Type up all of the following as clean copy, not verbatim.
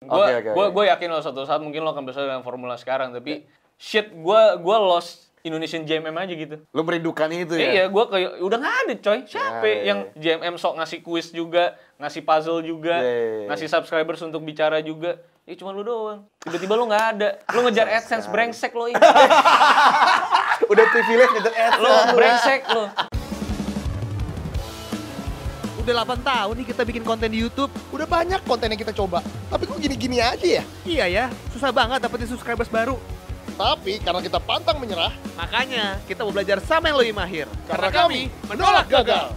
Gue yakin lo suatu saat mungkin lo akan besar dengan formula sekarang, tapi shit gue lost Indonesian JMM aja gitu. Lo merindukan itu ya? Iya, gue kayak udah nggak ada coy. Siapa yang JMM sok ngasih kuis juga, ngasih puzzle juga, ngasih subscribers untuk bicara juga. Ya cuma lu doang. Tiba-tiba lu nggak ada. Lu ngejar AdSense, brengsek lo ini. Udah privilege ngejar AdSense. Lo brengsek lo. Udah 8 tahun nih kita bikin konten di YouTube. Udah banyak konten yang kita coba. Tapi kok gini-gini aja ya? Iya ya, susah banget dapetin subscribers baru. Tapi karena kita pantang menyerah, Makanya kita mau belajar sama yang lebih mahir. karena kami menolak gagal.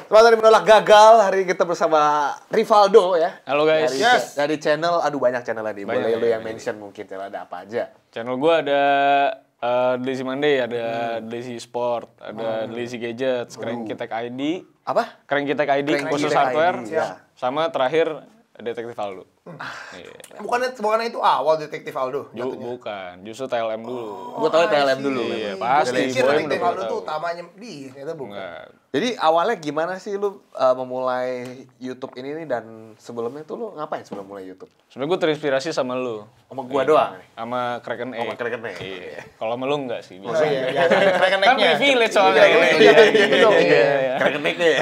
Selamat hari menolak gagal. Hari ini kita bersama Rivaldo ya. Halo guys. Dari channel, aduh banyak channel tadi. Boleh lu yang banyak. mention mungkin channel ada apa aja. Channel gue ada Lazy Monday, ada Lazy Sport, ada Lazy Gadgets, Cranky Tech ID, Apa? Cranky Tech ID, Cranky khusus Tech hardware, ID, ya. sama terakhir Detektif Aldo. Iya. Bukannya itu awal Detektif Aldo jatuhnya. Bukan, justru TLM dulu. Gue tahu TLM dulu. Iya, memang. pasti. Gue pikir Boy Detektif udah Aldo tahu. tuh utamanya ternyata bukan. Enggak. Jadi awalnya gimana sih lu memulai YouTube ini nih, dan sebelumnya tuh lu ngapain sebelum mulai YouTube? Sebenarnya gue terinspirasi sama lu. Sama gua doang nih. Sama Kraken E. Sama Kraken E. Iya. Kalau sama lu enggak sih. Oh iya, jangan Kan privilege soalnya. Kraken E ya.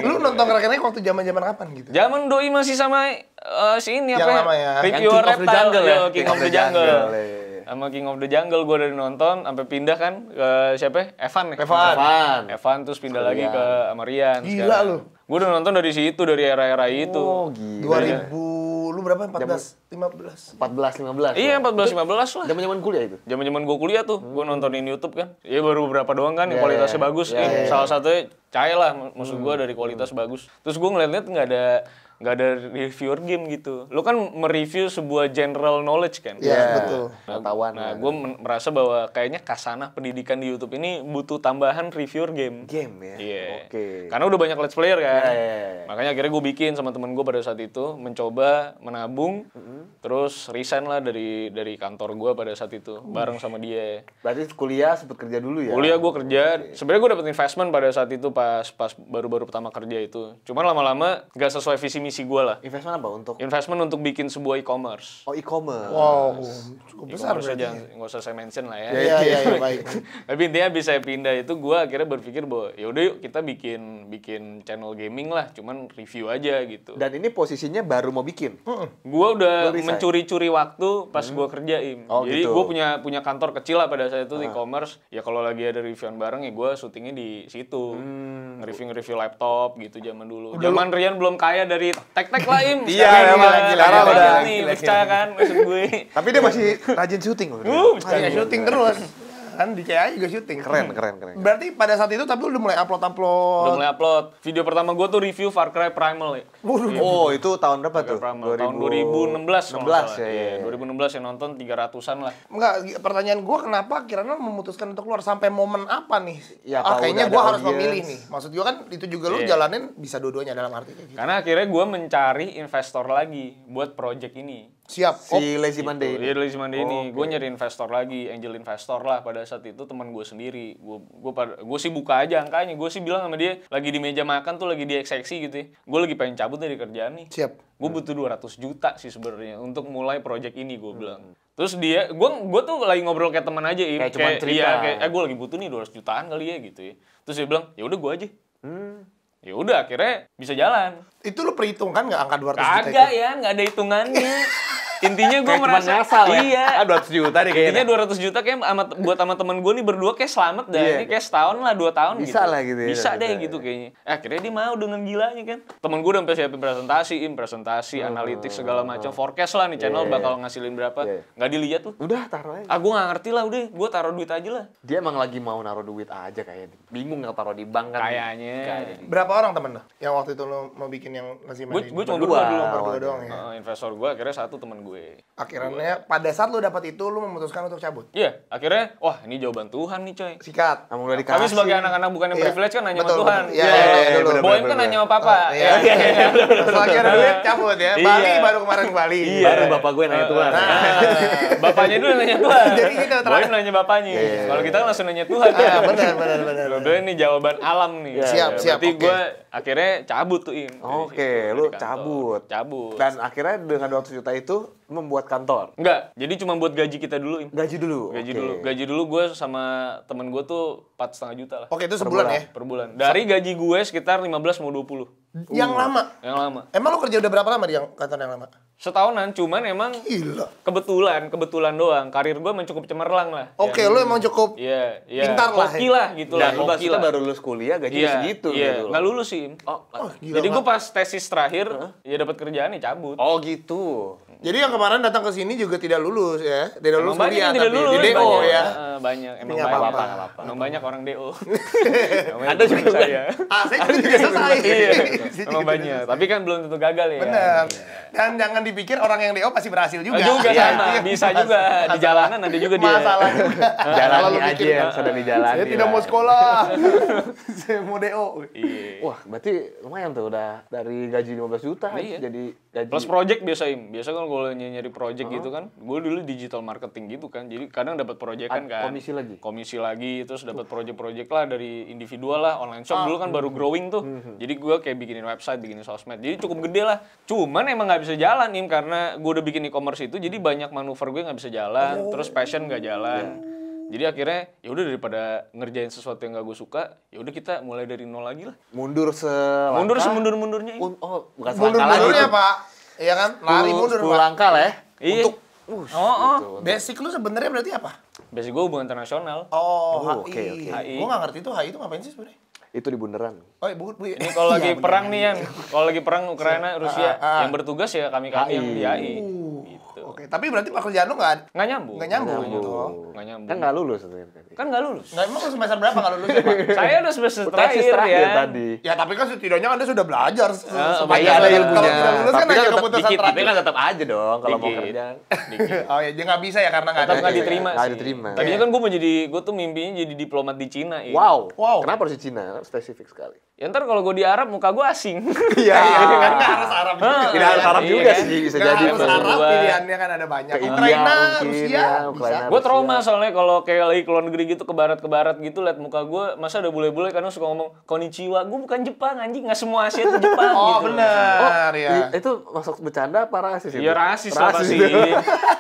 Lu nonton Krakennya waktu zaman-zaman kapan gitu? Zaman doi masih sama si ini Yang apa lama ya. Review Yang King of the Reptile, Jungle ya? yo, King of the Jungle. iya. Sama King of the Jungle gue udah nonton sampai pindah kan ke siapa ya? Evan ya? Evan terus pindah lagi ke Amarian. Gila lu. Gue udah nonton dari situ, dari era-era itu. Oh gila. 2000, lu berapa? 14, 15. 14, 15. Iya, 14-15 lah. Zaman-zaman kuliah itu. Zaman-zaman gue kuliah tuh, gue nontonin YouTube kan. Iya baru beberapa doang kan, yang kualitasnya bagus. Salah satunya Cahaya lah, maksud gue dari kualitas bagus. Terus gue ngeliat-liat nggak ada reviewer game gitu. Lo kan mereview sebuah general knowledge kan. Iya, betul. Pengetahuan. Nah, gue merasa bahwa kayaknya kasanah pendidikan di YouTube ini butuh tambahan reviewer game. Game ya. Iya. Oke. Karena udah banyak let's player kan. Iya. Makanya akhirnya gue bikin sama temen gue pada saat itu, mencoba menabung, terus resign lah dari kantor gue pada saat itu, bareng sama dia. Berarti kuliah sempet kerja dulu ya? Kuliah gue kerja, sebenarnya gue dapet investment pada saat itu pas baru-baru pertama kerja itu. Cuman lama-lama nggak sesuai visi misi gue lah. Investment apa untuk? Investment untuk bikin sebuah e-commerce. Oh e-commerce. Wow, cukup besar E-commerce berarti. aja, nggak usah saya mention lah ya. Iya, baik. Tapi intinya bisa pindah itu, gue akhirnya berpikir bahwa yaudah yuk kita bikin channel gaming lah, cuman review aja gitu. Dan ini posisinya baru mau bikin. Gue udah Lu resign? mencuri-curi waktu pas gue kerjain. Oh, Jadi gitu. gue punya kantor kecil lah pada saat itu e-commerce. Ya kalau lagi ada reviewan bareng ya gue syutingnya di situ. Nge-review laptop gitu zaman dulu. Zaman Rian belum kaya dari tek-tek lah Im. Iya, Sekarang memang. Sekarang gila, udah nih, gila, pecah kan maksud gue. Tapi dia masih rajin syuting loh. Iya, syuting terus. Kan di CA juga syuting. Keren. Berarti pada saat itu tapi lu udah mulai Udah upload. mulai upload. Video pertama gue tuh review Far Cry Primal ya. Oh, itu tahun berapa tuh? Primal. Tahun 2016 kalau nggak 16 salah. ya. Iya, 2016 yang nonton 300-an lah. Enggak, pertanyaan gua kenapa Kirana memutuskan untuk keluar sampai momen apa nih? Ya, apa kayaknya udah gua ada harus audience. memilih nih. Maksud gua kan itu juga lu jalanin bisa dua-duanya dalam arti kayak gitu. Karena akhirnya gue mencari investor lagi buat project ini. Siap. Si Lazy Monday ini. Iya, Lazy Monday ini. Gue nyari investor lagi, angel investor lah pada saat itu teman gue sendiri. Gue sih buka aja angkanya. Gue sih bilang sama dia, lagi di meja makan tuh lagi dieksekusi gitu ya. Gue lagi pengen cabut dari kerjaan nih. Siap. Gue butuh 200 juta sih sebenarnya untuk mulai project ini, gue bilang. Terus dia, gue tuh lagi ngobrol kayak teman aja, Im. Kayak cuman cerita. Iya, gue lagi butuh nih 200 jutaan kali ya gitu ya. Terus dia bilang, ya udah gue aja. Ya udah akhirnya bisa jalan. Itu lu perhitungkan nggak angka 200 juta Kagak itu? ya, nggak ada hitungannya. Intinya gue Kayak cuman merasa ngasal ya? iya. 200 juta deh kayaknya. Intinya 200 juta kayak buat sama temen gue nih berdua kayak selamat dah. Iya. Ini kayak setahun lah, 2 tahun Bisa gitu. lah gitu ya, Bisa deh bisa. gitu kayaknya. Akhirnya dia mau dengan gilanya kan. Temen gue udah sampai siapin presentasi, analitik segala macam, forecast lah nih channel bakal ngasilin berapa. Iya. Nggak dilihat tuh. Udah taruh aja. Ah gue nggak ngerti lah, udah gue taruh duit aja lah. Dia emang lagi mau naruh duit aja kayaknya. Bingung nggak taruh di bank kan. Kayaknya. Berapa orang temen lu yang waktu itu lu mau bikin yang Lazy Monday? Gue cuma Berdua. berdua dulu. Berdua doang ya. Investor gue akhirnya satu temen gue. gue. Akhirnya pada saat lu dapat itu lu memutuskan untuk cabut. Iya, akhirnya wah ini jawaban Tuhan nih coy. Sikat. Kamu udah dikasih. Kami sebagai anak-anak bukan yang Iya. privilege kan nanya sama Betul, Tuhan. betul. Iya, iya, iya, betul, Boim betul, kan nanya sama betul. papa. Iya. Selagi ada duit cabut ya. Iya. Bali baru kemarin ke Bali. Iya. Baru bapak gue nanya Tuhan. Bapaknya dulu yang nanya Tuhan. Jadi gitu, Boim nanya bapaknya. Iya. Kalau kita kan langsung nanya Tuhan. Ah, benar. Udah ini jawaban alam nih. Siap, siap, Berarti oke. gue akhirnya cabut tuh Im. Oke, Dari lu kantor. cabut. Cabut. Dan akhirnya dengan 200 juta itu membuat kantor. Enggak, jadi cuma buat gaji kita dulu Im. Gaji dulu. Gaji oke. dulu. Gaji dulu gue sama temen gue tuh 4,5 juta lah. Oke, itu sebulan ya. Per bulan. Dari gaji gue sekitar 15 mau 20. Yang lama. Yang lama. Emang lu kerja udah berapa lama di yang kantor yang lama? Setahunan, cuman emang Gila. kebetulan doang. Karir gue emang cukup cemerlang lah. Oke, lu emang cukup Iya, iya. pintar lah. Hoki lah gitu lah. Dan lu Hoki maksudnya lah. baru lulus kuliah gaji Iya, segitu iya. gitu. Nggak lulus sih. Im. gila, Jadi gue Pak. pas tesis terakhir, ya dapat kerjaan nih cabut. Oh gitu. Jadi yang kemarin datang ke sini juga tidak lulus ya. Tidak lulus Emang banyak kuliah yang tidak tapi lulus. di DO banyak. ya. Banyak. Emang nggak banyak. apa-apa. Emang banyak orang DO. Ada juga saya. Ah, saya juga selesai. Iya. Saya Emang juga banyak. Tapi kan belum tentu gagal ya. Benar. Dan jangan dipikir orang yang DO pasti berhasil juga. Juga Iya, sama. iya. Bisa juga. Di jalanan ada juga dia. Masalah juga. Jalani Kalau lu aja mikir, yang sudah dijalani. Saya tidak lah. mau sekolah. Saya mau DO. Iya. Wah, berarti lumayan tuh udah dari gaji 15 juta Iya. jadi gaji. Plus project biasa Im. Biasa kan kalau nyari project gitu kan, gue dulu digital marketing gitu kan. Jadi kadang dapat project kan. komisi lagi? Komisi lagi, terus dapat project-project lah dari individual lah, online shop dulu kan baru growing tuh. Jadi gue kayak bikinin website, bikinin sosmed. Jadi cukup gede lah. Cuman emang nggak bisa jalan Im karena gue udah bikin e-commerce itu, jadi banyak manuver gue nggak bisa jalan, terus passion nggak jalan. Jadi akhirnya ya udah daripada ngerjain sesuatu yang gak gue suka, ya udah kita mulai dari nol lagi lah. Mundur selangkah. Mundur semundur-mundurnya. Im. Oh, bukan Mundur selangkah lagi. mundurnya Pak. Iya kan? Lari mundur 10 Pak. langkah lah ya. Iya. Untuk Basic lu sebenarnya berarti apa? Basic gue hubungan internasional. Oh, oke, HI. oke. HI. Gua nggak ngerti tuh HI itu ngapain sih sebenarnya? itu di bundaran. Oh, Bu. Ini kalau lagi perang nih Yan, kalau lagi perang Ukraina, Rusia, yang bertugas ya kami-kami yang di AI. Gitu. Oke, tapi berarti pekerjaan lu nggak Nggak nyambung. nggak nyambung. Nggak nyambung. Kan nggak lulus sebenarnya. Kan nggak lulus. Nggak, emang lu semester berapa nggak lulus ya, Pak? Saya udah semester Tesis terakhir ya. tadi. Ya tapi kan setidaknya Anda sudah belajar. Iya ada ilmunya. Kalau tidak lulus kan Tapi hanya tetap keputusan dikit, tapi terakhir. kan tetap aja dong kalau mau Dikit. kerja. Dikit. Oh ya, dia nggak bisa ya karena nggak Tetap ada. nggak diterima Nggak sih. diterima. Tadinya kan gue tuh mimpinya jadi diplomat di Cina. Ya. Wow. Wow. Kenapa harus di Cina? Spesifik sekali. Ya ntar kalau gue di Arab muka gue asing. Iya, Kan nggak harus Arab juga. Tidak harus Arab Iya. juga sih, bisa Nggak jadi. harus maksud Arab, gua. pilihannya kan ada banyak. Ke India Ukraina, mungkin, Rusia, ya, bisa. Ukraina. Gue trauma soalnya kalau kayak lagi ke luar negeri gitu ke barat gitu liat muka gue masa ada bule-bule kadang suka ngomong konnichiwa. Gue bukan Jepang anjing, nggak semua Asia itu Jepang Oh gitu. benar ya. Itu masuk bercanda apa rasis itu? Iya rasis lah pasti.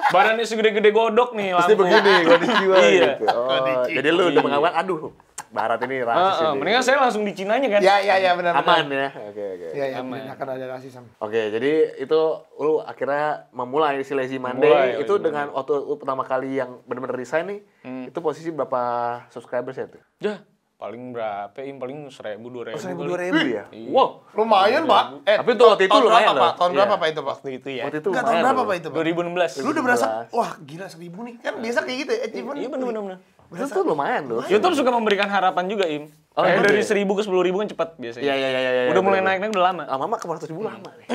Badannya segede-gede godok nih Pasti lampu. begini, konnichiwa Iya. gitu. Oh, jadi lu udah menganggap, aduh, barat ini rasis ini. Mendingan saya langsung di Cinanya kan. Ya benar. Aman ya. Oke. Ya akan ada rasisme. Oke, jadi itu lu akhirnya memulai si Lazy Monday Mulai, itu Lazy dengan waktu lu pertama kali yang benar-benar resign nih, itu posisi berapa subscribers ya tuh? Ya, paling berapa? Paling 1.000 2.000. 1.000 ya? Wow. Lumayan, Pak. Tapi itu waktu itu tahun lumayan berapa, Pak? loh. Tahun Iya. berapa, Pak, itu, Pak? Waktu itu ya. Waktu itu Enggak, tahun lumayan berapa, loh. Pak, itu, Pak? 2016. Lu udah berasa, wah gila 1.000 nih. Kan biasa kayak gitu ya, achievement. Iya bener. Itu tuh lumayan loh. YouTube suka memberikan harapan juga, Im. Oh, Kayak gitu dari ya? 1.000 ke 10.000 kan cepat biasanya. Iya. Udah mulai naik-naik udah lama. Lama-lama ke 100.000 lama nih.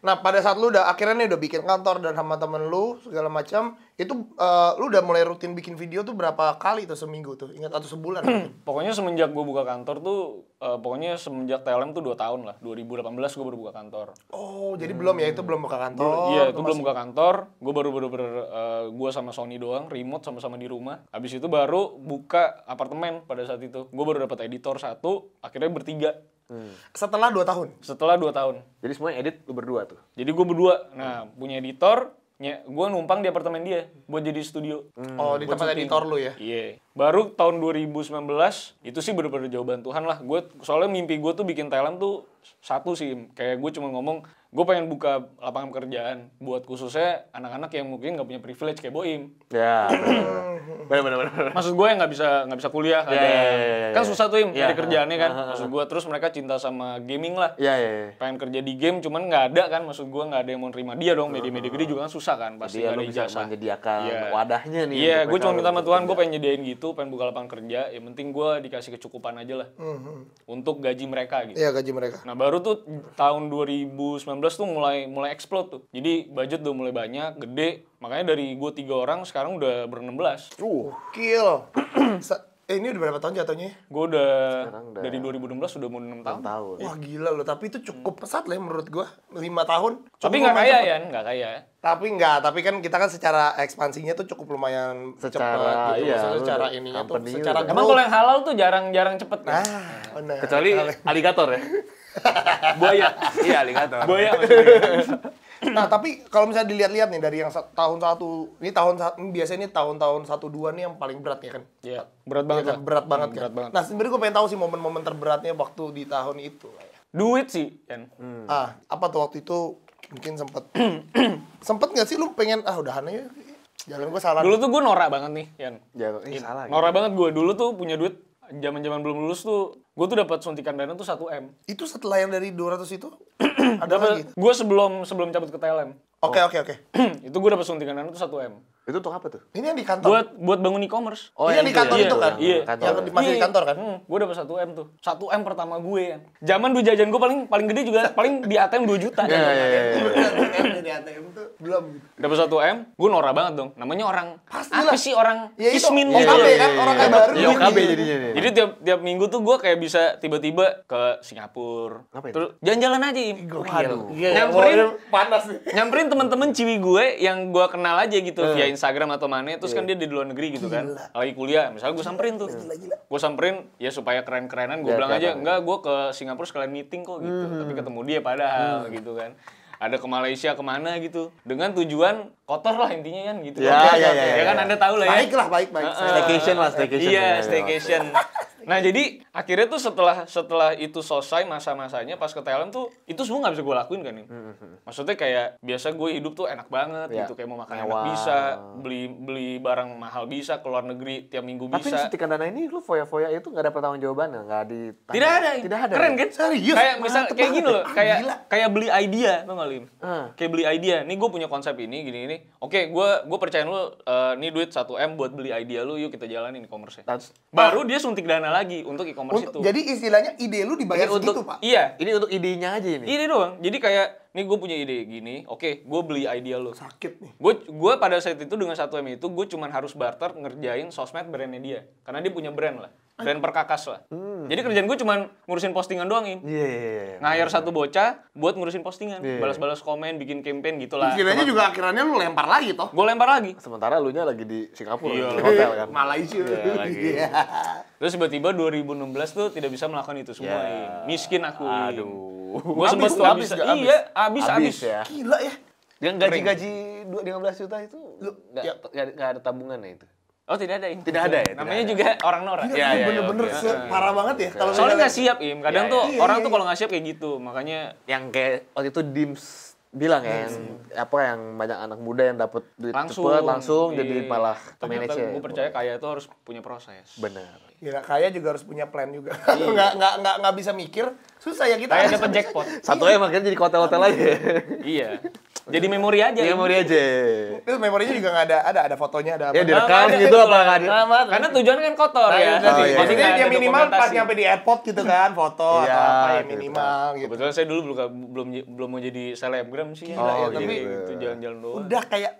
Nah, pada saat lu udah akhirnya nih udah bikin kantor dan sama temen lu segala macam, itu lu udah mulai rutin bikin video tuh berapa kali tuh seminggu tuh? Ingat atau sebulan? Pokoknya semenjak gue buka kantor tuh, pokoknya semenjak TLM tuh 2 tahun lah. 2018 gue baru buka kantor. Oh, jadi belum ya, itu belum buka kantor. Iya, itu belum buka kantor. Gue baru bener-bener gue sama Sony doang, remote sama-sama di rumah. Habis itu baru buka apartemen pada saat itu. Gue baru dapat editor 1, akhirnya bertiga. Setelah 2 tahun. Setelah 2 tahun. Jadi semuanya edit lu berdua tuh. Jadi gue berdua. Nah, punya editor, gue numpang di apartemen dia buat jadi studio. Oh, di Buat tempat syuting. editor lu ya. Iya. Baru tahun 2019 itu sih bener-bener jawaban Tuhan lah. Gue soalnya mimpi gue tuh bikin Thailand tuh satu sih. Kayak gue cuma ngomong, gue pengen buka lapangan pekerjaan buat khususnya anak-anak yang mungkin nggak punya privilege kayak Boim. Ya. Benar. Maksud gue yang nggak bisa kuliah, Iya. kan susah tuh Im Iya. nyari kerjaannya kan. Maksud gue terus mereka cinta sama gaming lah. Iya. Pengen kerja di game cuman nggak ada kan, maksud gue nggak ada yang mau nerima dia dong. Media-media gede juga kan susah kan, pasti Jadi nggak lu ada bisa ijazah. menyediakan Iya. wadahnya nih. Iya, untuk gue mereka cuma minta sama untuk Tuhan, gue kerja. pengen nyediain gitu, pengen buka lapangan kerja. Yang penting gue dikasih kecukupan aja lah untuk gaji mereka gitu. Iya, gaji mereka. Nah baru tuh tahun 2019 tuh mulai explode tuh. Jadi budget udah mulai banyak, gede. Makanya dari gue 3 orang sekarang udah ber-16. Kill. Ini udah berapa tahun jatuhnya? Gue udah Sekarang udah dari 2016 udah mau 6 tahun. tahun. Wah gila loh, tapi itu cukup pesat lah ya menurut gua. 5 tahun. Tapi Cukup nggak lumayan kaya cepet. ya, nggak kaya. Tapi kan kita kan secara ekspansinya tuh cukup lumayan Secara, cepet gitu. iya, Maksudnya lu secara udah ininya tuh, company secara udah. Emang kalau yang halal tuh jarang cepet kan? benar. Kecuali aligator ya. Buaya. Iya, aligator. Buaya maksudnya. Nah, tapi kalau misalnya dilihat-lihat nih dari yang tahun satu, ini biasanya ini tahun-tahun 1-2 nih yang paling berat ya kan? Iya, berat banget Iya kan? lah. Berat banget kan? Berat banget. Nah, sebenarnya gue pengen tahu sih momen-momen terberatnya waktu di tahun itu. Duit sih, kan. Apa tuh waktu itu mungkin sempet nggak sih lu pengen udahan aja, jangan gue salah. Dulu tuh gue norak banget nih, Yan. Salah. Norak banget gue. Dulu tuh punya duit, zaman-zaman belum lulus tuh, gue tuh dapat suntikan dana tuh 1M. Itu setelah yang dari 200 itu ada lagi. Gue sebelum cabut ke TLM. Oke. Itu gue dapat suntikan dana tuh 1M. Itu untuk apa tuh? Ini yang di kantor. Buat bangun e-commerce. Ini yang di kantor iya, itu kan? iya. Kantor. Yang masih di kantor kan? Gue dapat 1M tuh. 1M pertama gue ya. Zaman duit jajan gue paling gede juga paling di ATM 2 juta. Di ATM tuh belum. Dapat 1M, gue norak banget dong. Namanya orang apa sih orang Ya itu Kismin OKB kan, orang kayak baru. Iya, OKB jadinya nih. Jadi tiap minggu tuh gue kayak bisa tiba-tiba ke Singapura. Ngapain? Terus jalan-jalan aja. Im. Waduh. Panas nih. Nyamperin temen-temen ciwi gue yang gue kenal aja gitu via Instagram atau mana. Terus kan dia di luar negeri gitu kan. Lagi kuliah, misalnya gue samperin tuh. Gue samperin ya supaya keren-kerenan. Gue Ya, bilang aja, kelihatan. enggak gue ke Singapura sekalian meeting kok gitu. Tapi ketemu dia padahal gitu kan. Ada ke Malaysia kemana gitu. Dengan tujuan kotor lah intinya kan gitu. Ya, Ya kan Anda tahu lah ya. Baik. Staycation lah, staycation. Iya, Ya, staycation. Nah, jadi akhirnya tuh setelah itu selesai masa-masanya pas ke TLM tuh itu semua nggak bisa gue lakuin kan. Maksudnya kayak biasa gue hidup tuh enak banget Ya. gitu, kayak mau makan Mewah. enak bisa, beli barang mahal bisa, keluar negeri tiap minggu Tapi bisa. suntikan dana ini lu foya-foya itu nggak ada pertanggungjawabannya, nggak ditanya. Tidak ada. Tidak ada. Keren kan? Serius? Kayak misal Mantep kayak gini banget. loh, kayak beli idea, tau gak Lim? Kayak beli idea. Nih gue punya konsep ini gini. Oke, gue percayain lu nih duit 1M buat beli idea lu, yuk kita jalanin e-commerce-nya. Baru dia suntik dana lagi untuk e-commerce itu. Jadi istilahnya ide lu dibayar Ini segitu, untuk- Pak. Iya, Ini untuk idenya aja ini. ini doang. Jadi kayak nih gue punya ide gini, oke, gue beli idea lo. Sakit nih. Gue pada saat itu dengan 1M itu gue cuman harus barter ngerjain sosmed brandnya dia, karena dia punya brand lah, brand perkakas lah. Jadi kerjaan gue cuman ngurusin postingan doang Im. Iya. Ngajar satu bocah buat ngurusin postingan, Iya. balas-balas komen, bikin campaign gitulah. Istilahnya juga akhirannya lu lempar lagi toh. Gue lempar lagi. Sementara lu nya lagi di Singapura, Iya. di hotel kan. Malaysia. Iya, lagi. Iya. Terus tiba-tiba 2016 tuh tidak bisa melakukan itu semua. Ya. Im. Miskin aku. Aduh. Gue sempet tuh habis. nggak Iya, habis. ya. Gila ya. Yang gaji-gaji 15 juta itu ya. nggak ada tabungannya itu. Oh tidak ada Im. Tidak ada ya? Namanya Tidak ada. juga orang norak. Gila, Iya, lu iya, bener-bener oke. parah banget ya. Kalau Soalnya misalnya- nggak siap Im. Kadang Iya, tuh iya. orang Iya, tuh iya. kalau nggak siap kayak gitu. Makanya Yang kayak waktu itu Dims bilang ya, yang banyak anak muda yang dapat duit cepet langsung jadi malah ternyata manajer. gue percaya kaya itu harus punya proses. Benar. Gila, kaya juga harus punya plan juga. Kalau nggak bisa mikir, susah ya kita. Kayak dapat jackpot. Satu akhirnya jadi ke hotel-hotel aja. Iya. Jadi memori aja. Iya, Im. mau dia aja. Itu memorinya juga nggak ada fotonya, ada apa. Ya direkam ada, gitu ada. apa nggak ada? Karena tujuannya kan kotor ya. Oh, iya. Jadi Maksudnya nggak dia ada minimal pas dokumentasi. nyampe di airport gitu kan, foto Iya, atau apa ya gitu. minimal gitu. Kebetulan saya dulu belum mau jadi selebgram sih. Gila ya, Jadi tapi itu jalan-jalan doang. Udah kayak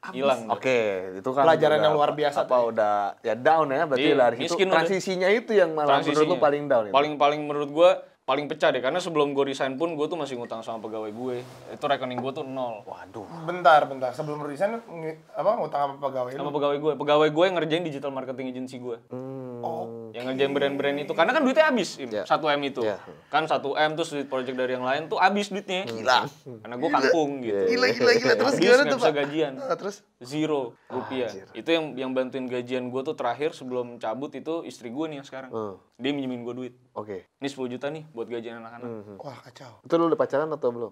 Hilang. Oke, itu kan Pelajaran udah yang luar biasa Apa tuh. udah ya down ya berarti Iya, dari situ miskin udah. transisinya itu yang malah menurut lu paling down itu. Paling menurut gue paling pecah deh, karena sebelum gue resign pun gue tuh masih ngutang sama pegawai gue. Itu rekening gue tuh 0. Waduh. Bentar. Sebelum resign ngutang sama pegawai Sama lu? pegawai gue yang ngerjain digital marketing agency gue. Oh. Yang ngerjain brand-brand itu, karena kan duitnya habis Im, Ya. 1M itu. Ya. Kan 1M terus duit project dari yang lain tuh habis duitnya. Gila. Karena gue kampung gitu. Gila. Terus Habis, gimana nggak tuh, bisa Pak? gajian. Terus? 0 rupiah. Itu yang bantuin gajian gue tuh terakhir sebelum cabut itu istri gue nih yang sekarang. Dia minjemin gue duit. Oke. Ini 10 juta nih buat gajian anak-anak. Wah, kacau. Itu lu udah pacaran atau belum?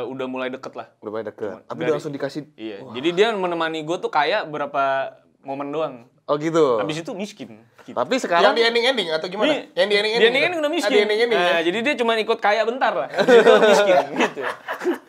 Udah mulai deket lah. Udah mulai deket. Tapi dari- udah langsung dikasih. Iya. Jadi dia menemani gue tuh kayak berapa momen doang. Oh gitu. Habis itu miskin. Gitu. Tapi Yang sekarang di ending yang atau gimana? Nih, Yang di dia ending ini kan udah miskin. Di ending Nah, ya. jadi dia cuma ikut kaya bentar lah. Habis itu miskin gitu.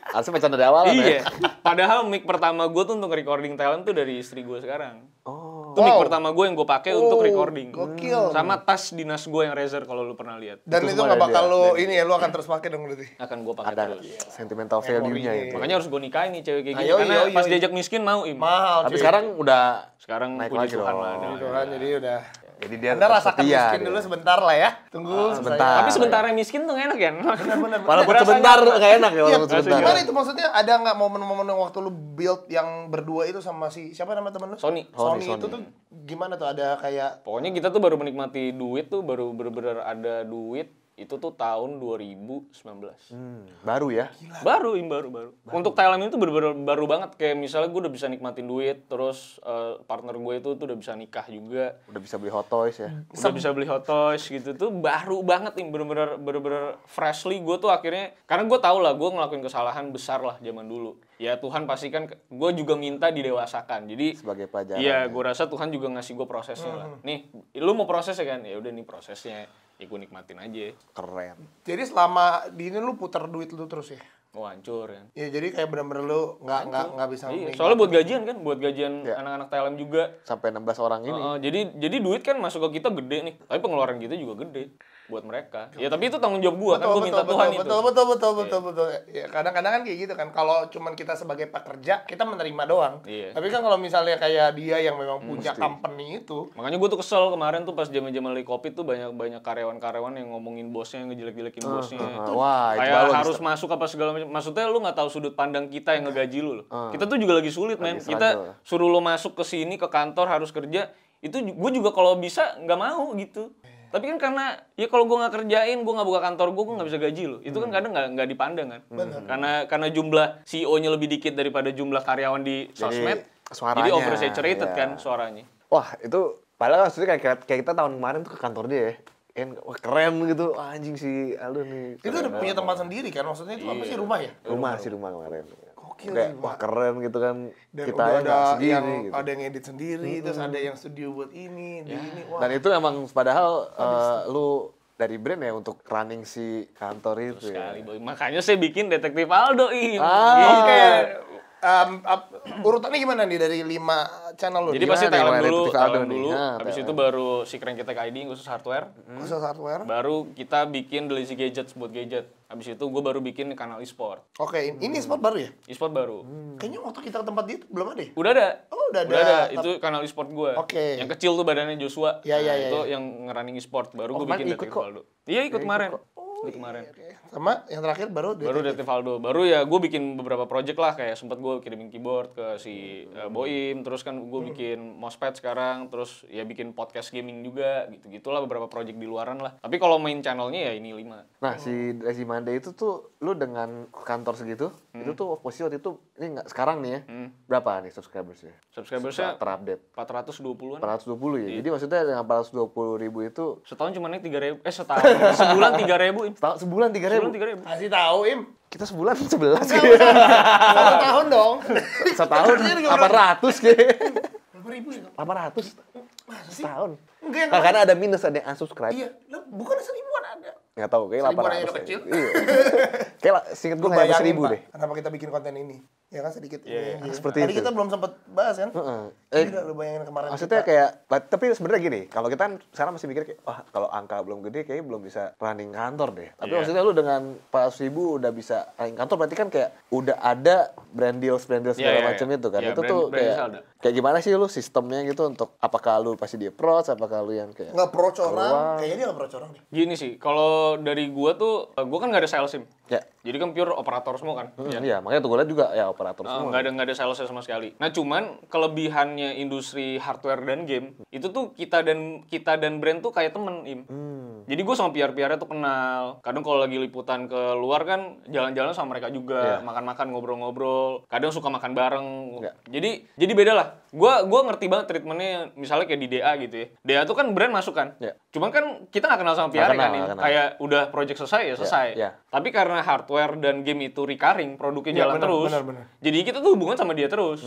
harusnya pacaran dari awal Iya. ya. Padahal mic pertama gue tuh untuk recording talent tuh dari istri gue sekarang. Oh. Itu mic Wow. pertama gue yang gue pakai untuk recording. Gokil. Sama tas dinas gue yang Razer kalau lu pernah lihat. Dan itu semua nggak ada bakal dia. lu ini ya, lu akan terus pakai dong berarti. Akan gue pakai Ada terus. sentimental value-nya Memori. itu. Makanya harus gue nikahin nih cewek kayak gini. Ayo, Karena iya, pas iya. diajak miskin mau Im. Mahal. Tapi cuy. sekarang udah Sekarang naik puji lagi Tuhan dong. lah. Gitu kan, jadi udah. Jadi dia Anda tetap rasakan setia miskin dia. dulu sebentar lah ya. Tunggu. sebentar. Tapi sebentar miskin tuh enak ya. Benar-benar. Walaupun Rasanya sebentar apa? nggak enak ya Iya, walaupun sebentar. gimana itu maksudnya? Ada nggak momen-momen waktu lu build yang berdua itu sama siapa nama temen lu? Sony. Sony Sony. itu tuh gimana tuh? Ada kayak Pokoknya kita tuh baru menikmati duit tuh, baru bener-bener ada duit itu tuh tahun 2019. Baru ya. Baru. Untuk Thailand itu bener-bener baru banget. Kayak misalnya gue udah bisa nikmatin duit, terus partner gue itu tuh udah bisa nikah juga. Udah bisa beli hot toys ya. Udah bisa beli hot toys gitu tuh baru banget nih, bener-bener freshly gue tuh akhirnya, karena gue tau lah gue ngelakuin kesalahan besar lah zaman dulu. Ya Tuhan pasti kan, gue juga minta didewasakan. Jadi Sebagai pelajaran. iya, gue rasa Tuhan juga ngasih gue prosesnya lah. Nih, lu mau proses ya kan? Ya udah nih prosesnya, ya gue nikmatin aja. Keren. jadi selama di ini lu putar duit lu terus ya? Oh hancur ya. Ya jadi kayak bener-bener lu nggak bisa. Iya, menikmati. soalnya buat gajian kan, buat gajian Ya. anak-anak Thailand juga. Sampai 16 orang ini. Jadi duit kan masuk ke kita gede nih, tapi pengeluaran kita juga gede buat mereka. Ya tapi itu tanggung jawab gua kan, gua minta Tuhan itu. Betul. Ya kadang-kadang kan kayak gitu kan. Kalau cuman kita sebagai pekerja, kita menerima doang. Iya. Tapi kan kalau misalnya kayak dia yang memang punya company itu, Makanya gua tuh kesel kemarin tuh pas zaman-zaman lagi Covid tuh banyak karyawan-karyawan yang ngomongin bosnya, yang ngejelek-jelekin bosnya. Wah, itu Kayak baru harus masuk apa segala macam. Maksudnya lu nggak tahu sudut pandang kita yang ngegaji lu loh. Kita tuh juga lagi sulit, men. struggle. Kita suruh lu masuk ke sini ke kantor harus kerja. Itu gue juga kalau bisa nggak mau gitu. Tapi kan karena ya kalau gue nggak kerjain, gue nggak buka kantor gue nggak bisa gaji lo. Itu kan kadang nggak dipandang kan. Karena jumlah CEO-nya lebih dikit daripada jumlah karyawan di sosmed. suaranya, Jadi oversaturated iya. kan suaranya. Wah, itu padahal maksudnya kayak kita tahun kemarin tuh ke kantor dia ya. Wah, keren gitu. Wah, anjing si Aldo nih. itu udah punya tempat sendiri kan? Maksudnya itu apa sih rumah ya? Rumah kemarin. Gokil Kayak sih, wah keren gitu kan. Dan Kita udah aja nggak ada segini yang gitu. ada yang edit sendiri, terus ada yang studio buat ini, di ini. Wah. Dan itu emang padahal lu dari brand ya untuk running si kantor itu ya. Kali, boy. Makanya saya bikin Detektif Aldo ini. Oke. Urutannya gimana nih dari 5 channel lu? Jadi Gimana pasti nih, Thailand mulai dulu, Detektif Aldo Thailand nih? dulu. Nah, Habis Thailand. itu baru si Crank Kita ID khusus hardware. Khusus hardware. Baru kita bikin Lazy Gadgets buat gadget. Habis itu gue baru bikin kanal e-sport. Oke, ini spot baru ya? E-sport baru. Kayaknya waktu kita ke tempat dia itu belum ada ya? Udah ada. Oh, udah ada. Itu kanal e-sport gue. Oke. Yang kecil tuh badannya Joshua. Ya, ya, Nah, ya, itu ya. yang ngerunning e-sport. Baru gue kemarin bikin ikut Detektif kok. Aldo. Iya ikut kemarin. Ikut kemarin. Oke. Sama yang terakhir baru Detektif Aldo. Baru ya gue bikin beberapa project lah. Kayak sempet gue kirimin keyboard ke si Boim. Terus kan gue bikin mousepad sekarang. Terus ya bikin podcast gaming juga. Gitu-gitulah beberapa project di luaran lah. Tapi kalau main channelnya ya ini 5. Nah, si Lazy Monday itu tuh lu dengan kantor segitu, itu tuh posisi waktu itu ini nggak sekarang nih ya. Berapa nih subscribersnya? Subscribersnya Terupdate. 420-an. 420 ya. Jadi maksudnya dengan 420.000 itu Setahun cuma naik 3.000. Setahun. Sebulan 3.000. sebulan 3.000. Sebulan 3.000. Kasih tahu, Im. Kita sebulan 11 Satu tahun dong. setahun 800 gitu. Berapa ribu ya? 800 setahun. Enggak yang Nah, karena ada minus, ada yang unsubscribe. Iya, lah, bukan 1000-an ada. Nggak tahu, kayak Seribuan aja 800. udah kecil. Iya. Kayak singkat gue Lu nggak bayangin, 1000 Pak, deh. kenapa kita bikin konten ini? Ya kan sedikit ini. seperti Tadi itu. kita belum sempat bahas kan? Heeh. Gila, lu bayangin kemarin Maksudnya kita. kayak, tapi sebenarnya gini, kalau kita kan sekarang masih mikir kayak, wah kalau angka belum gede kayaknya belum bisa running kantor deh. Tapi Iya. maksudnya lu dengan 400.000 udah bisa running kantor, berarti kan kayak udah ada brand deals segala Iya, macam iya. itu kan. Iya, Itu tuh brand kayak, deals ada. kayak gimana sih lu sistemnya gitu untuk, apakah lu pasti di approach, apakah lu yang kayak, Nggak approach orang, Keluar. kayaknya dia nggak approach orang deh. Gini sih, kalau dari gua tuh, gua kan nggak ada sales sim. ya, Jadi kan pure operator semua kan. iya makanya tuh gue liat juga ya operator semua. Nggak ada salesnya sama sekali. Nah cuman kelebihannya industri hardware dan game itu tuh kita dan brand tuh kayak temen Im. Jadi gue sama PR-nya tuh kenal. Kadang kalau lagi liputan ke luar kan jalan-jalan sama mereka juga, makan-makan ngobrol-ngobrol. Kadang suka makan bareng. Iya. Jadi beda lah. Gua ngerti banget treatmentnya misalnya kayak di DA gitu ya. DA tuh kan brand masuk kan. Iya. Cuman kan kita nggak kenal sama Nggak PR kenal, kan Im. nggak kenal. Kayak udah project selesai ya selesai. Iya. Tapi karena hardware dan game itu recurring, produknya Iya, jalan benar, terus. benar. Jadi kita tuh hubungan sama dia terus.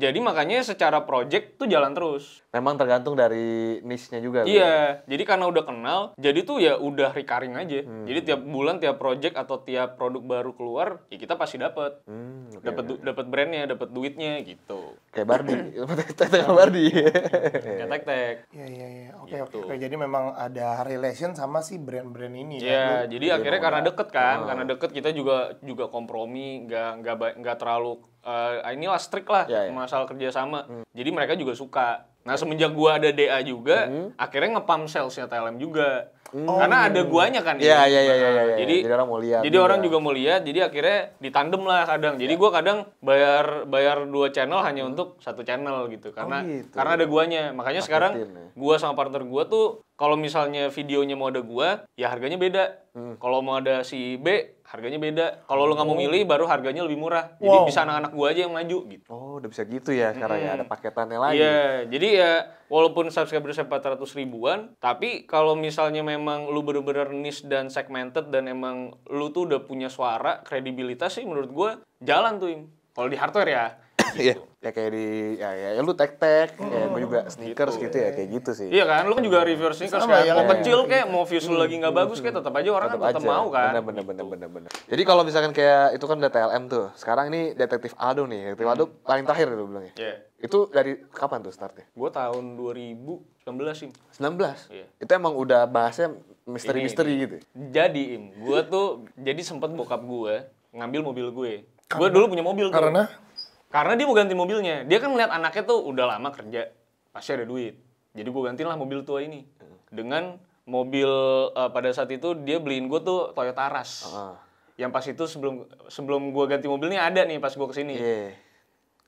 Jadi makanya secara project tuh jalan terus. Memang tergantung dari niche-nya juga. Iya, jadi karena udah kenal, jadi tuh ya udah recurring aja. Jadi tiap bulan, tiap project atau tiap produk baru keluar, ya kita pasti dapat. Dapat brandnya, dapat duitnya gitu. Kayak Bardi, Tek-tek Bardi. Kayak tek-tek. Iya. Oke. Jadi memang ada relation sama si brand-brand ini. Iya, jadi akhirnya karena deket kan, karena deket kita juga kompromi, nggak terlalu inilah strict lah masalah kerjasama. Jadi mereka juga suka. Nah semenjak gua ada DA juga, akhirnya ngepump salesnya TLM juga. Karena ada guanya kan. Iya. Jadi orang mau lihat. Jadi orang juga mau lihat, jadi akhirnya ditandem lah kadang. Jadi gua kadang bayar 2 channel hanya untuk 1 channel gitu. Karena ada guanya. Makanya sekarang gua sama partner gua tuh kalau misalnya videonya mau ada gua, ya harganya beda. Kalau mau ada si B, harganya beda. Kalau lu nggak mau milih, baru harganya lebih murah. Jadi bisa anak-anak gua aja yang maju gitu. Oh, udah bisa gitu ya sekarang ya, ada paketannya lagi. Iya, jadi ya walaupun subscribersnya 400 ribuan, tapi kalau misalnya memang lu bener-bener niche dan segmented dan emang lu tuh udah punya suara, kredibilitas sih menurut gua jalan tuh, Im. Kalau di hardware ya. Iya. Ya kayak di ya lu tek-tek, ya gue juga sneakers gitu ya, kayak gitu sih. Iya kan, lu kan juga review sneakers kan. Mau kecil kayak mau views lu lagi nggak bagus kayak tetap aja orang kan tetap mau kan. Bener. Jadi kalau misalkan kayak itu kan udah TLM tuh. Sekarang ini Detektif Aldo nih. Detektif Aldo paling terakhir lu bilangnya. Iya. Itu dari kapan tuh startnya? Gua tahun 2019 sih. 19? Iya. Itu emang udah bahasnya misteri-misteri gitu? Jadi Im, gua tuh jadi sempet bokap gua ngambil mobil gue. Gua dulu punya mobil tuh. Karena dia mau ganti mobilnya. Dia kan melihat anaknya tuh udah lama kerja, pasti ada duit. Jadi gue gantiin lah mobil tua ini. Dengan mobil pada saat itu dia beliin gue tuh Toyota Rush. Yang pas itu sebelum gue ganti mobilnya ada nih pas gue kesini.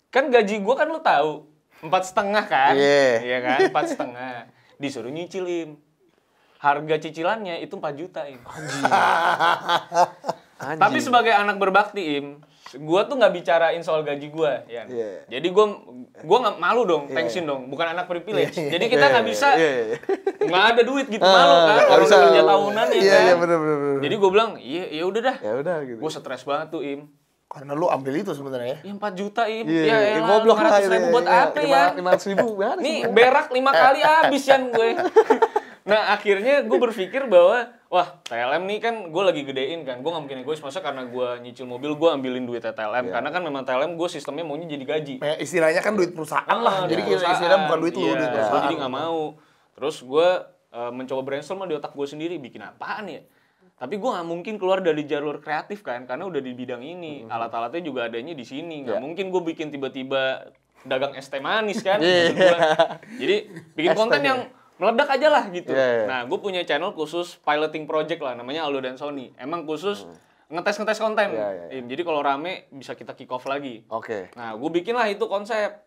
Kan gaji gue kan lu tahu 4,5 kan? Iya kan, 4,5. Disuruh nyicilin. Harga cicilannya itu 4 juta, Im. Tapi sebagai anak berbakti, Im, gua tuh nggak bicarain soal gaji gua, ya. Jadi gua nggak malu dong, tensin dong, bukan anak privilege. Jadi kita nggak bisa, nggak ada duit gitu, malu kan, kalau udah kerja tahunan ya kan. Iya bener. Jadi gua bilang, ya udah dah. Ya udah gitu. Gua stres banget tuh, Im. Karena lu ambil itu sebenarnya. Ya 4 juta, Im. Iya, Ya elah, 500.000 buat apa ya? 500.000 gimana sih? Nih berak 5 kali habis kan gue. Nah akhirnya gue berpikir bahwa wah TLM nih kan gue lagi gedein kan, gue gak mungkin egois masa karena gue nyicil mobil gue ambilin duit TLM karena kan memang TLM gue sistemnya maunya jadi gaji. Istilahnya kan duit perusahaan lah, jadi istilahnya bukan duit lu, duit perusahaan. Jadi gak mau. Terus gue mencoba brainstorm di otak gue sendiri bikin apaan ya. Tapi gue gak mungkin keluar dari jalur kreatif kan, karena udah di bidang ini, alat-alatnya juga adanya di sini. Gak mungkin gue bikin tiba-tiba dagang es teh manis kan. Jadi bikin konten yang meledak aja lah gitu. Nah, gue punya channel khusus piloting project lah, namanya Aldo dan Sony. Emang khusus ngetes konten. Jadi kalau rame bisa kita kick off lagi. Nah, gue bikin lah itu konsep.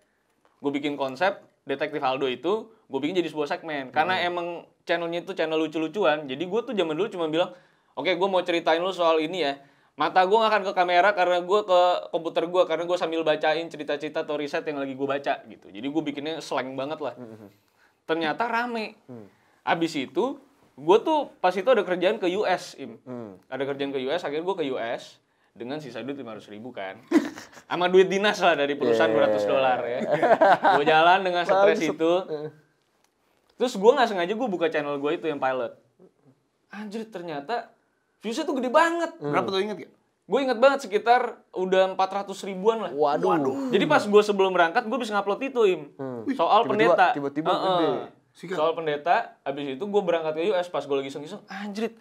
Gue bikin konsep Detektif Aldo itu, gue bikin jadi sebuah segmen. Karena emang channelnya itu channel lucu-lucuan. Jadi gue tuh zaman dulu cuma bilang, oke, gue mau ceritain lu soal ini ya. Mata gue gak akan ke kamera karena gue ke komputer gue. Karena gue sambil bacain cerita-cerita atau riset yang lagi gue baca gitu. Jadi gue bikinnya slang banget lah. Ternyata rame. Abis itu, gue tuh pas itu ada kerjaan ke US, Im. Ada kerjaan ke US, akhirnya gue ke US dengan sisa duit 500.000 kan. Sama duit dinas lah dari perusahaan $200 ya. Gue jalan dengan stres itu. Terus gue gak sengaja gue buka channel gue itu yang pilot. Anjir ternyata viewsnya tuh gede banget. Berapa tuh inget gak? Gue inget banget sekitar udah 400 ribuan lah. Waduh. Jadi pas gue sebelum berangkat gue bisa ngupload itu, Im. Soal pendeta. Tiba-tiba gede. Soal pendeta, abis itu gue berangkat ke US pas gue lagi iseng-iseng, anjrit.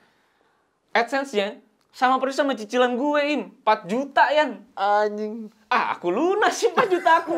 AdSense-nya sama persis sama cicilan gue, Im. 4 juta, Yan. Anjing. Aku lunas sih 4 juta aku.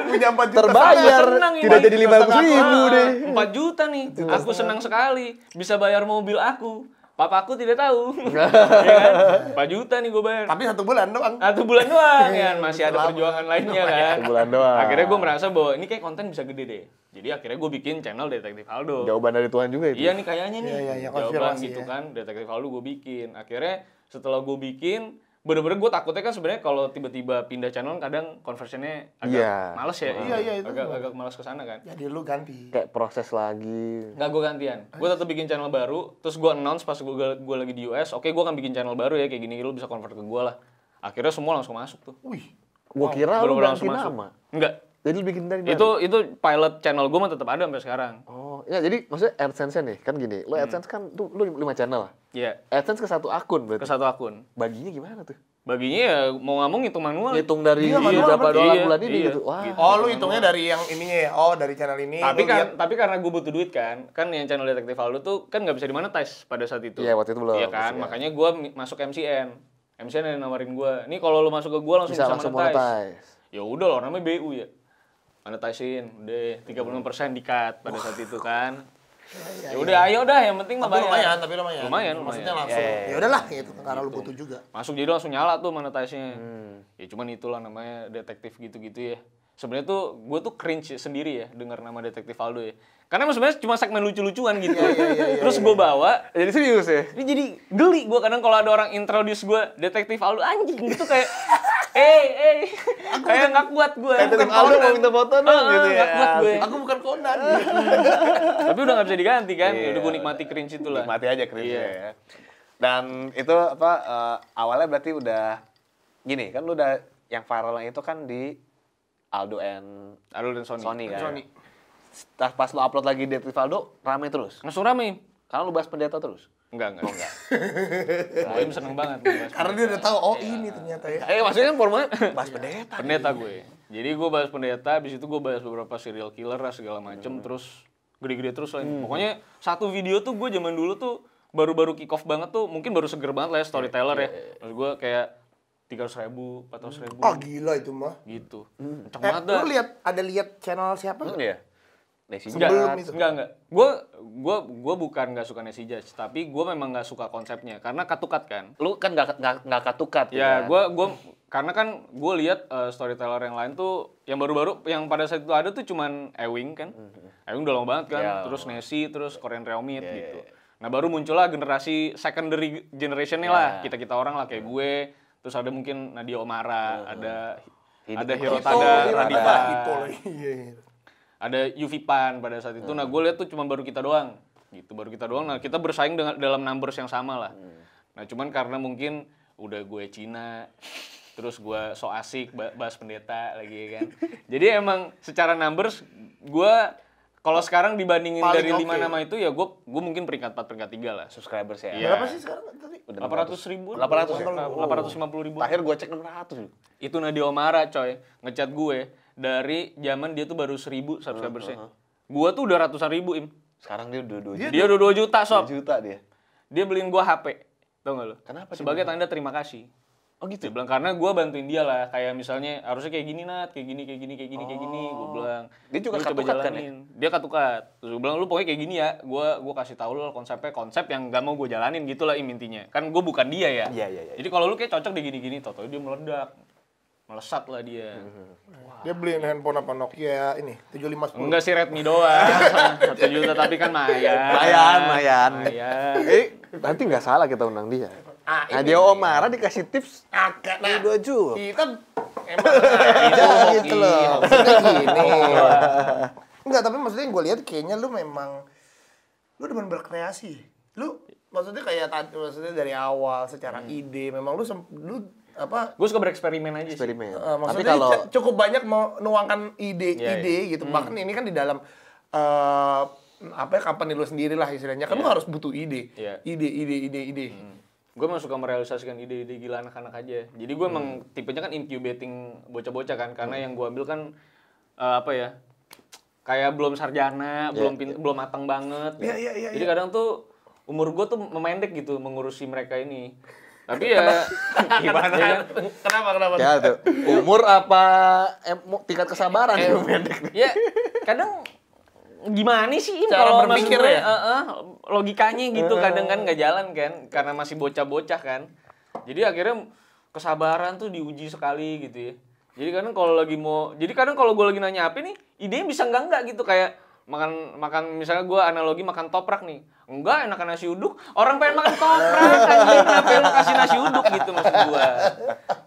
Punya 4 juta. Terbayar. Senang, Tidak jadi 500.000 deh. 4 juta nih. Aku senang sekali. Bisa bayar mobil aku. Papaku tidak tahu. Ya kan? 4 juta nih gue bayar. Tapi 1 bulan doang. 1 bulan doang ya, masih ada perjuangan lainnya kan. 1 bulan doang. Akhirnya gue merasa bahwa ini kayak konten bisa gede deh. Jadi akhirnya gue bikin channel Detektif Aldo. Jawaban dari Tuhan juga itu. Iya nih kayaknya nih. Iya, jawaban konfirmasi gitu ya. kan, Detektif Aldo gue bikin. Akhirnya setelah gue bikin, bener-bener gue takutnya kan sebenarnya kalau tiba-tiba pindah channel kadang conversionnya agak males ya. Iya, itu. Agak males kesana kan. Jadi lu ganti. Kayak proses lagi. Nggak, gue gantian. Gue tetap bikin channel baru, terus gue announce pas gue lagi di US, oke gue akan bikin channel baru ya, kayak gini lu bisa convert ke gue lah. Akhirnya semua langsung masuk tuh. Wih, Gua kira lu baru ganti langsung masuk. nama. Enggak. Jadi lu bikin dari baru? Itu pilot channel gue mah tetap ada sampai sekarang. Oh, ya jadi maksudnya AdSense-nya nih, kan gini, lu AdSense kan lu 5 channel. Iya, AdSense ke satu akun berarti. ke satu akun. Baginya gimana tuh? Baginya ya mau nggak mau ngitung manual. Ngitung dari Iya, manual, berapa berarti. dolar Iya, bulan ini iya, gitu. Wah. gitu. Oh, lu hitungnya dari yang ininya ya? Oh, dari channel ini. Tapi lu lihat. tapi karena gue butuh duit kan yang channel Detektif Aldo tuh kan nggak bisa dimonetize pada saat itu. Iya, waktu itu belum. Iya kan, Iya. makanya gue masuk MCN. MCN yang nawarin gue, nih kalau lu masuk ke gue langsung Bisa bisa langsung monetize. monetize. Ya udah loh, namanya BU ya. Monetizein, udah 36% di-cut pada saat itu kan. Ya udah, ayo dah, yang penting mah Tapi bayar. lumayan. Lumayan. Maksudnya langsung. Ya udahlah gitu, karena lu butuh juga. Masuk jadi langsung nyala tuh monetize-nya. Ya cuman itulah namanya detektif gitu-gitu ya. Sebenarnya tuh gue tuh cringe sendiri ya dengar nama Detektif Aldo ya. Karena sebenarnya cuma segmen lucu-lucuan gitu. Terus gue bawa, Jadi serius ya? ini jadi geli gue kadang kalau ada orang introduce gue Detektif Aldo anjing gitu kayak kayak nggak kuat gue. Detektif Aldo mau minta foto dong gitu ya. Nggak kuat gue. Aku bukan Conan. Tapi udah nggak bisa diganti kan. Iya. Udah gue nikmati cringe itu lah. Nikmati aja cringe Iya. ya. Dan itu apa awalnya berarti udah gini kan lu udah yang viralnya itu kan di Aldo and Aldo dan Sony. kan. Sony. Pas lu upload lagi Detektif Aldo rame terus. Langsung rame. Karena lu bahas pendeta terus. Enggak. Gue seneng banget. ngebahas Karena dia udah tahu, oh ini ternyata ya. Maksudnya kan formanya bahas pendeta. pendeta gue. Jadi gue bahas pendeta, habis itu gue bahas beberapa serial killer lah segala macem, terus gede-gede terus lah. Pokoknya satu video tuh gue zaman dulu tuh baru-baru kick off banget tuh, mungkin baru seger banget lah ya storyteller ya. Maksud gue kayak 300.000, 400.000 Oh gila itu mah. gitu. Kenceng banget dah. Lu lihat channel siapa? Iya. Nesi Sebelum itu. Enggak. Gue bukan nggak suka Nancy Judge, tapi gue memang nggak suka konsepnya karena katukat kan. lu kan nggak katukat Ya, kan? gue karena kan gue lihat storyteller yang lain tuh yang baru-baru yang pada saat itu ada tuh cuman Ewing kan. Ewing udah lama banget kan. Ya. Terus Nessie, terus Korean Reomit gitu. Nah, baru muncullah generasi secondary generation-nya lah. Kita-kita orang lah kayak gue. Terus ada mungkin Nadia Omara, ada Hirotada Radita. Hito lagi. Iya. Ada Yuvipan pada saat itu. Nah, gue lihat tuh cuma baru kita doang. Gitu, baru kita doang. Nah, kita bersaing dengan dalam numbers yang sama lah. Nah, cuman karena mungkin udah gue Cina, terus gue so asik bahas pendeta lagi ya kan. Jadi emang secara numbers gue kalau sekarang dibandingin Paling dari 5 oke. nama itu ya gue mungkin peringkat 4, peringkat 3 lah. Subscribers ya. Iya. Berapa sih sekarang tadi? 800.000. 800 ya? 850.000. Terakhir gue cek 600. Itu Nadia Omara coy, ngechat gue dari zaman dia tuh baru 1.000 subscribersnya. Gue tuh udah ratusan ribu Im. Sekarang dia udah 2 Dia udah 2 juta sob. juta dia. Dia beliin gue HP, tau gak lo? Kenapa dia Sebagai tanda terima kasih. Oh gitu. Dia bilang karena gue bantuin dia lah, kayak misalnya harusnya kayak gini Nat, kayak gini. Gue bilang. Dia juga "Gua coba katukat kan jalanin." Dia katukat. Terus gue bilang lu pokoknya kayak gini ya, gue kasih tahu lo konsepnya, konsep yang gak mau gue jalanin gitulah intinya. Kan gue bukan dia ya. Iya. Jadi kalau lu kayak cocok di gini, tau dia meledak. Melesat lah dia. Dia beliin handphone apa Nokia ini 7510. Enggak sih Redmi doang. 1 juta tapi kan mayan. Mayan. Mayan. Nanti nggak salah kita undang dia. Ah, Nah, ini. dia Omara dikasih tips Agak nah. 2 juta. Kita emang Itu gitu loh. Maksudnya gini. Enggak, tapi maksudnya yang gue lihat kayaknya lu memang lu demen berkreasi. Lu maksudnya kayak maksudnya dari awal secara ide memang lu apa Gue suka bereksperimen aja sih. Eksperimen. Tapi maksudnya kalau cukup banyak menuangkan ide-ide gitu. Bahkan ini kan di dalam apa ya company lu sendiri lah istilahnya. Kan lu harus butuh ide. Iya. Ide. Gue emang suka merealisasikan ide-ide gila anak-anak aja. Jadi gue emang tipenya kan incubating bocah-bocah kan. Karena yang gue ambil kan apa ya, kayak belum sarjana, belum matang banget. Iya. Jadi kadang tuh umur gue tuh memendek gitu mengurusi mereka ini. Tapi ya gimana ya? Kenapa? ya tuh, umur apa tingkat kesabaran yang pendek. Ya kadang gimana sih Im, Cara kalau berpikir maksudnya, ya? logikanya gitu kadang kan nggak jalan kan karena masih bocah-bocah kan. Jadi akhirnya kesabaran tuh diuji sekali gitu ya. Jadi kadang kalau gue lagi nanya apa nih, idenya bisa enggak gitu kayak makan misalnya gue analogi makan toprak nih. Enggak, enakan nasi uduk. Orang pengen makan toprak anjing, kenapa lu kasih nasi uduk gitu maksud gue.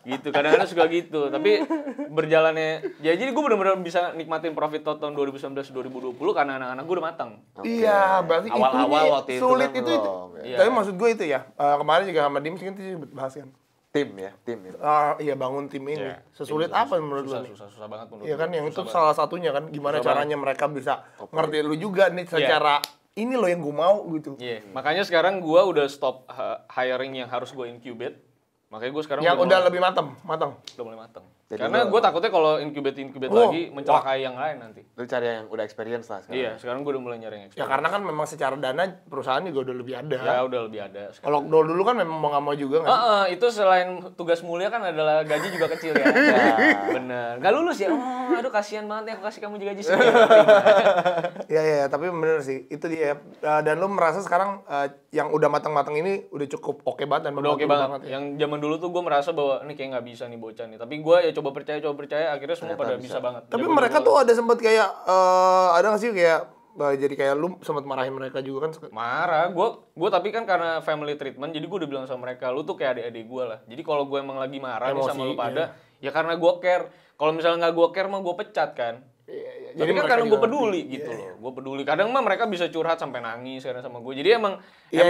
Gitu, kadang-kadang suka gitu. Tapi berjalannya jadi gue benar-benar bisa nikmatin profit tahun 2019-2020 karena anak-anak gue udah matang. Iya, berarti Awal-awal itu waktu itu sulit kan itu. belum, ya. Tapi maksud gue itu ya, kemarin juga sama Dim kita bahas kan. Tim ya, tim itu. Iya bangun tim ini. Iya, Sesulit tim apa menurut lu nih? susah banget menurut Iya kan gua. yang itu Susah salah satunya kan gimana Susah caranya mereka bisa ngerti lu juga nih secara ini loh yang gue mau gitu. Iya, makanya sekarang gua udah stop hiring yang harus gua incubate. Makanya gua sekarang Yang udah lebih matang. udah mulai matang. Jadi Karena lu- gue takutnya kalau incubate lagi mencelakai yang lain nanti. Lu cari yang udah experience lah sekarang. Iya, sekarang gue udah mulai nyari yang Ya experience. karena kan memang secara dana perusahaan juga udah lebih ada. Ya udah lebih ada sekarang. Kalau dulu kan memang mau nggak mau juga nggak sih? Itu selain tugas mulia kan adalah gaji juga kecil ya. Bener. Gak lulus ya? Oh, aduh kasihan banget ya aku kasih kamu juga gaji segitu. Iya, tapi bener sih. Itu dia. Dan lu merasa sekarang yang udah matang-matang ini udah cukup oke banget dan Udah oke membantu banget. ya. Yang zaman dulu tuh gue merasa bahwa ini kayak nggak bisa nih bocah nih. Tapi gue ya coba percaya, akhirnya semua pada bisa banget. Tapi Jago mereka juga. tuh ada sempat kayak ada nggak sih kayak jadi kayak lu sempat marahin mereka juga kan? Marah, gue tapi kan karena family treatment, jadi gue udah bilang sama mereka, lu tuh kayak adik-adik gue lah. Jadi kalau gue emang lagi marah nih sama Emosi, lu pada, ya karena gue care. Kalau misalnya nggak gue care mah gue pecat kan. Jadi Tapi kan mereka karena gue juga peduli ngerti. gitu loh. Gue peduli. Kadang mah mereka bisa curhat sampai nangis kadang sama gue. Jadi emang Iya,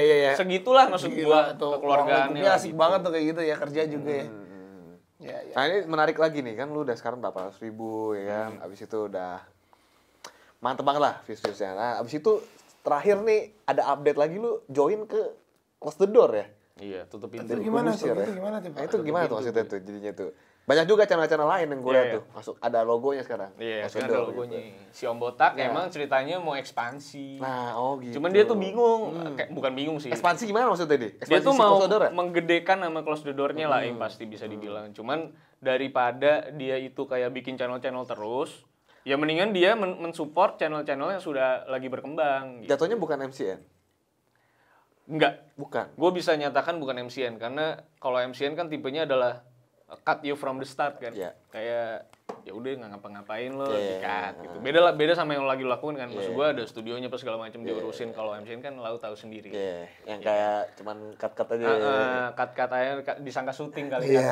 iya. segitulah maksud gue Gila tuh. kekeluargaannya. Lingkupnya lah asik gitu. banget tuh kayak gitu ya kerja juga ya. Ya. Nah ini menarik lagi nih, kan lu udah sekarang 800.000 ya kan, abis itu udah mantep banget lah views-viewsnya. Nah abis itu terakhir nih ada update lagi lu join ke Close the Door ya? Iya, tutup pintu. Itu gimana tuh? Publisher ya? Itu gimana tuh, Pak? Nah, itu gimana tuh maksudnya tuh jadinya tuh? Banyak juga channel-channel lain yang gue lihat Iya, tuh, masuk ada logonya sekarang. Iya, Close the sekarang ada Door logonya. gitu. Si Om Botak Ya. emang ceritanya mau ekspansi. Nah, oh gitu. Cuman dia tuh bingung, kayak bukan bingung sih. Ekspansi gimana maksudnya dia? Dia Ekspansi tuh si mau Close the Door ya? menggedekan nama Close the Door-nya lah yang pasti bisa dibilang. Cuman daripada dia itu kayak bikin channel-channel terus, ya mendingan dia mensupport channel-channel yang sudah lagi berkembang. Gitu. Jatuhnya bukan MCN? Enggak. Bukan. Gue bisa nyatakan bukan MCN karena kalau MCN kan tipenya adalah cut you from the start kan. Iya. Kayak ya udah nggak ngapa-ngapain lo Iya, di-cut iya, gitu. Beda sama yang lo lagi lakuin kan. Maksud Iya. gue ada studionya apa segala macam diurusin. Kalau MCN kan lo tahu sendiri. Iya, yang kayak cuman cut-cut aja. Cut aja disangka syuting kali ya.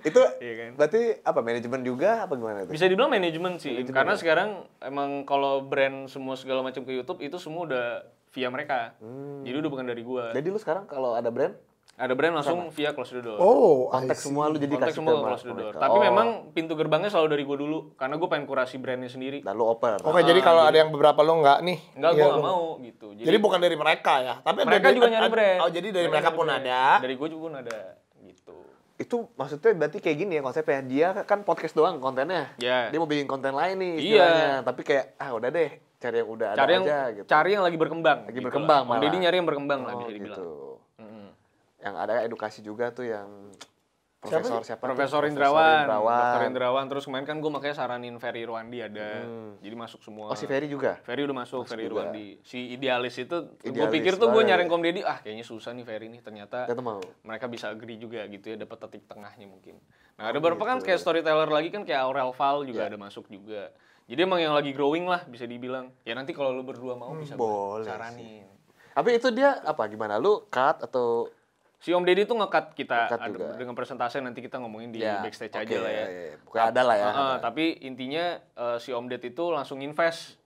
Itu Iya kan? berarti apa, manajemen juga apa gimana itu? Bisa dibilang manajemen sih. Karena sekarang emang kalau brand semua segala macam ke YouTube itu semua udah via mereka. Jadi udah bukan dari gua. Jadi lu sekarang kalau ada brand, Ada brand langsung via Close the Door. Oh, kontak I see. semua lu jadi Kontak kasih semua ke Close the Door. mereka. Tapi Oh, memang pintu gerbangnya selalu dari gua dulu karena gua pengen kurasi brandnya sendiri. dan lu oper. Oke, jadi kalau ada yang beberapa lo nggak nih. Enggak, iya, gua nggak lo- mau gitu. Jadi bukan dari mereka ya, tapi ada mereka dari- juga nyari brand. Oh, jadi dari mereka pun brand. ada. Dari gua juga pun ada gitu. Itu maksudnya berarti kayak gini ya konsepnya. Dia kan podcast doang kontennya. Ya. Dia mau bikin konten lain nih Iya. istilahnya. Tapi kayak udah deh, cari yang udah ada aja gitu. Cari yang lagi berkembang. Lagi gitu berkembang lah. Om malah. Deddy nyari yang berkembang lah Oh, bisa dibilang. gitu. Mm-mm. Yang ada edukasi juga tuh yang profesor siapa? tuh? Profesor Indrawan, Dr. Indrawan. Terus kemarin kan gue makanya saranin Ferry Irwandi ada. Jadi masuk semua. Oh, si Ferry juga. Ferry udah masuk, Ferry juga. Irwandi. Si idealis itu, gue Idealis pikir tuh gue banget. nyariin Kom Deddy, kayaknya susah nih Ferry nih. Ternyata Dia tuh mau. mereka bisa agree juga gitu ya, dapat titik tengahnya mungkin. Nah ada beberapa kan kayak storyteller lagi kan kayak Aurel Val juga ada masuk juga. Jadi emang yang lagi growing lah bisa dibilang. Ya nanti kalau lu berdua mau bisa boleh saranin. Tapi itu dia apa gimana? Lu cut atau Si Om Deddy tuh nge-cut kita Nge-cut ada, juga. dengan persentase nanti kita ngomongin di ya, backstage oke, aja lah ya. Pokoknya ada lah ya. ada. Tapi intinya si Om Ded itu langsung invest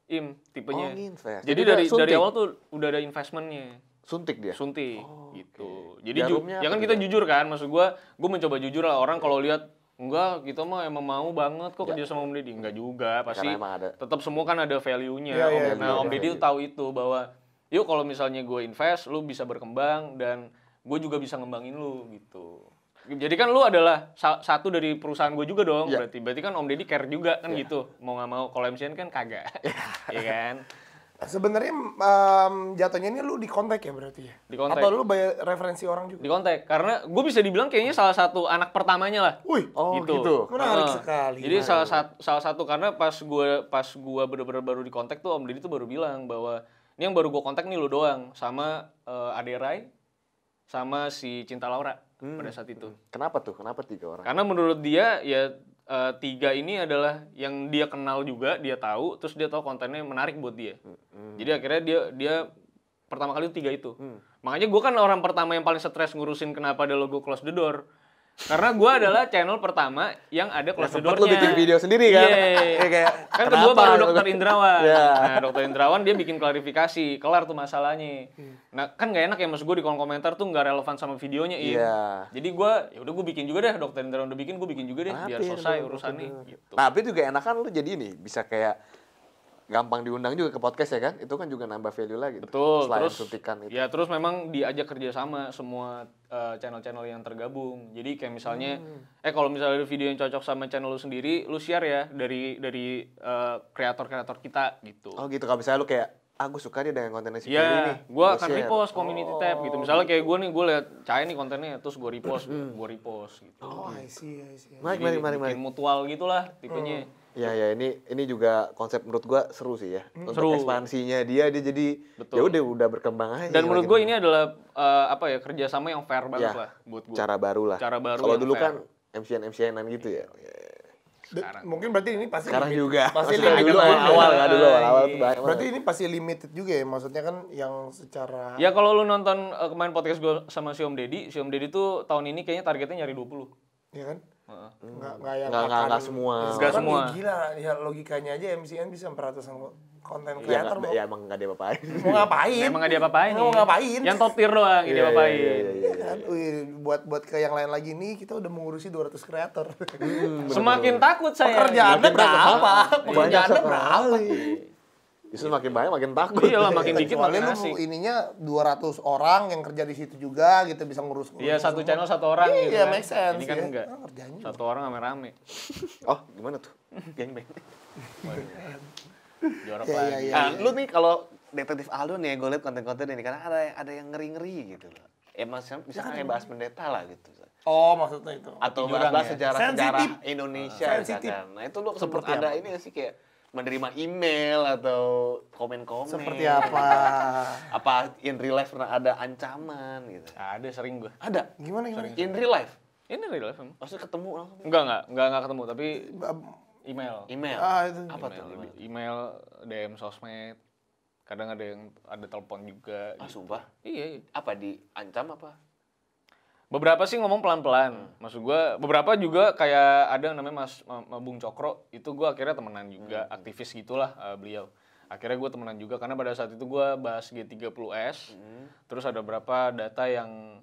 tipenya. Oh, invest. Jadi Jadi dia dari suntik? awal tuh udah ada investmentnya. Suntik dia. Suntik gitu. Jadi Jarumnya ya apa kan tuh, kita Jar? jujur kan, maksud gua mencoba jujur lah orang kalau lihat enggak, kita mah emang mau banget kok kerja sama Om Deddy. Enggak juga, pasti Karena emang ada. tetap semua kan ada value-nya. Iya, iya, Nah, iya, Om iya, Deddy iya. tuh tahu itu bahwa yuk kalau misalnya gue invest, lu bisa berkembang dan gue juga bisa ngembangin lu gitu. Jadi kan lu adalah satu dari perusahaan gue juga dong, Iya. berarti kan Om Deddy care juga kan gitu. Mau nggak mau, kalau MCN kan kagak. Iya kan? Sebenarnya jatuhnya ini lu di kontak ya berarti ya? Di kontak. Atau lu bayar referensi orang juga? Di kontak karena gue bisa dibilang kayaknya salah satu anak pertamanya lah. Wih, Oh, gitu. menarik Heeh. sekali. Jadi salah satu karena pas gua bener-bener baru di kontak tuh Om Deddy tuh baru bilang bahwa ini yang baru gua kontak nih lu doang sama Ade Rai sama si Cinta Laura pada saat itu. Kenapa tuh? Kenapa 3 orang? Karena menurut dia ya 3 ini adalah yang dia kenal juga, dia tahu, terus dia tahu kontennya menarik buat dia. Jadi akhirnya dia pertama kali 3 itu. Makanya gue kan orang pertama yang paling stres ngurusin kenapa ada logo Close the Door. Karena gue adalah channel pertama yang ada close the Sempet door-nya. lu bikin video sendiri kan? Iya. Kayak, Kan kedua kenapa? baru Dokter Indrawan. Iya. Nah, Dokter Indrawan dia bikin klarifikasi, kelar tuh masalahnya. Nah, kan gak enak ya maksud gue di kolom komentar tuh gak relevan sama videonya, Iya. Jadi gue, ya udah gue bikin juga deh, Dokter Indrawan udah bikin, gue bikin juga deh, biar selesai urusannya. Gitu. Tapi juga enakan lu jadi ini, bisa kayak gampang diundang juga ke podcast ya kan? Itu kan juga nambah value lagi. Betul, Selain terus suntikan itu. ya terus memang diajak kerjasama semua channel-channel yang tergabung. Jadi kayak misalnya, kalau misalnya ada video yang cocok sama channel lu sendiri, lu share ya dari kreator-kreator kita gitu. Oh gitu, kalau misalnya lu kayak, gue suka dia dengan kontennya si Ferry Iya, nih. gue Gua akan share. repost community tab gitu. Misalnya kayak gue nih, gue liat Cahaya nih kontennya, terus gue repost gitu. Oh, I see. Mari. Bikin mutual gitulah tipenya. Ya ini juga konsep menurut gua seru sih ya. Untuk Seru. ekspansinya dia jadi Betul. ya udah berkembang aja. Dan menurut makin. gue ini adalah kerjasama yang fair banget Ya, lah buat gue. cara baru lah. Cara baru Kalau yang dulu fair. kan MCN-an gitu ya. Mungkin berarti ini pasti Sekarang limit- juga. Pasti Maksudnya limited dulu juga. awal kan dulu awal tuh banyak. Berarti ini pasti limited juga ya, maksudnya kan yang secara Ya kalau lu nonton kemarin podcast gue sama si Om Deddy tuh tahun ini kayaknya targetnya nyari 20. ya kan? Enggak yang Nggak akan- semua. Ya, Nggak sekarang semua. ya gila, ya logikanya aja MCN bisa 400-an konten Ya, creator mau. ya emang nggak ada apa-apain. Mau ngapain? Emang gak dia apa-apain Mau nih. ngapain? Yang top tier doang dia apa-apain. Iya kan? Wih, buat ke yang lain lagi nih kita udah mengurusi 200 kreator. Semakin takut saya. Pekerjaannya berapa? Banyak Pekerjaannya berapa? sekali. Justru makin banyak makin takut. Iya lah, makin dikit Kecuali makin lu asik. ininya 200 orang yang kerja di situ juga gitu bisa ngurus. Iya, satu channel satu orang gitu Iya, kan. make sense. Ini kan ya. enggak. Kerjanya. Satu orang rame-rame. Oh, gimana tuh? Gangbang. Jorok Iya, lagi. iya. Nah, lu nih kalau Detektif Aldo nih, gue liat konten-konten ini karena ada yang ngeri-ngeri gitu loh. Misalkan kayak bahas pendeta lah gitu. Oh, maksudnya itu. Atau Jurang bahas ya? sejarah-sejarah Sensitif. Indonesia Sensitif. misalkan. Nah, itu lu sempet Seperti ada apa? ini nggak sih kayak menerima email atau komen-komen. Seperti apa? Apa in real life pernah ada ancaman gitu? Ada sering gue. Ada. Gimana? In real life. Ini real life emang. Maksudnya ketemu langsung. Enggak ketemu tapi email. Email. Itu. Apa tuh? Email, DM sosmed. Kadang ada telepon juga. Ah, sumpah. Iya. Apa diancam apa? Beberapa sih ngomong pelan-pelan. Maksud gue, beberapa juga kayak ada namanya Mas Bung Cokro. Itu gue akhirnya temenan juga, aktivis gitulah beliau. Akhirnya gue temenan juga karena pada saat itu gue bahas G30S. Terus ada beberapa data yang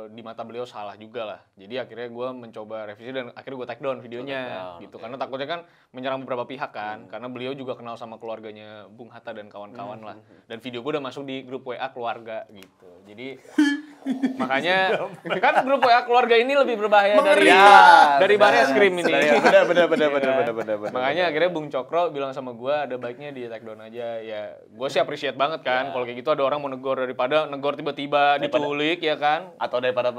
di mata beliau salah juga lah. Jadi akhirnya gue mencoba revisi dan akhirnya gue take down videonya gitu. Karena takutnya kan menyerang beberapa pihak kan. Karena beliau juga kenal sama keluarganya Bung Hatta dan kawan-kawan lah. Dan video gue udah masuk di grup WA keluarga gitu. Jadi makanya kan grup WA keluarga ini lebih berbahaya dari Barreskrim ini. Benar. Makanya akhirnya Bung Cokro bilang sama gue ada baiknya di take down aja. Ya gue sih appreciate banget kan kalau kayak gitu ada orang mau negor daripada negor tiba-tiba diculik ya kan. Atau daripada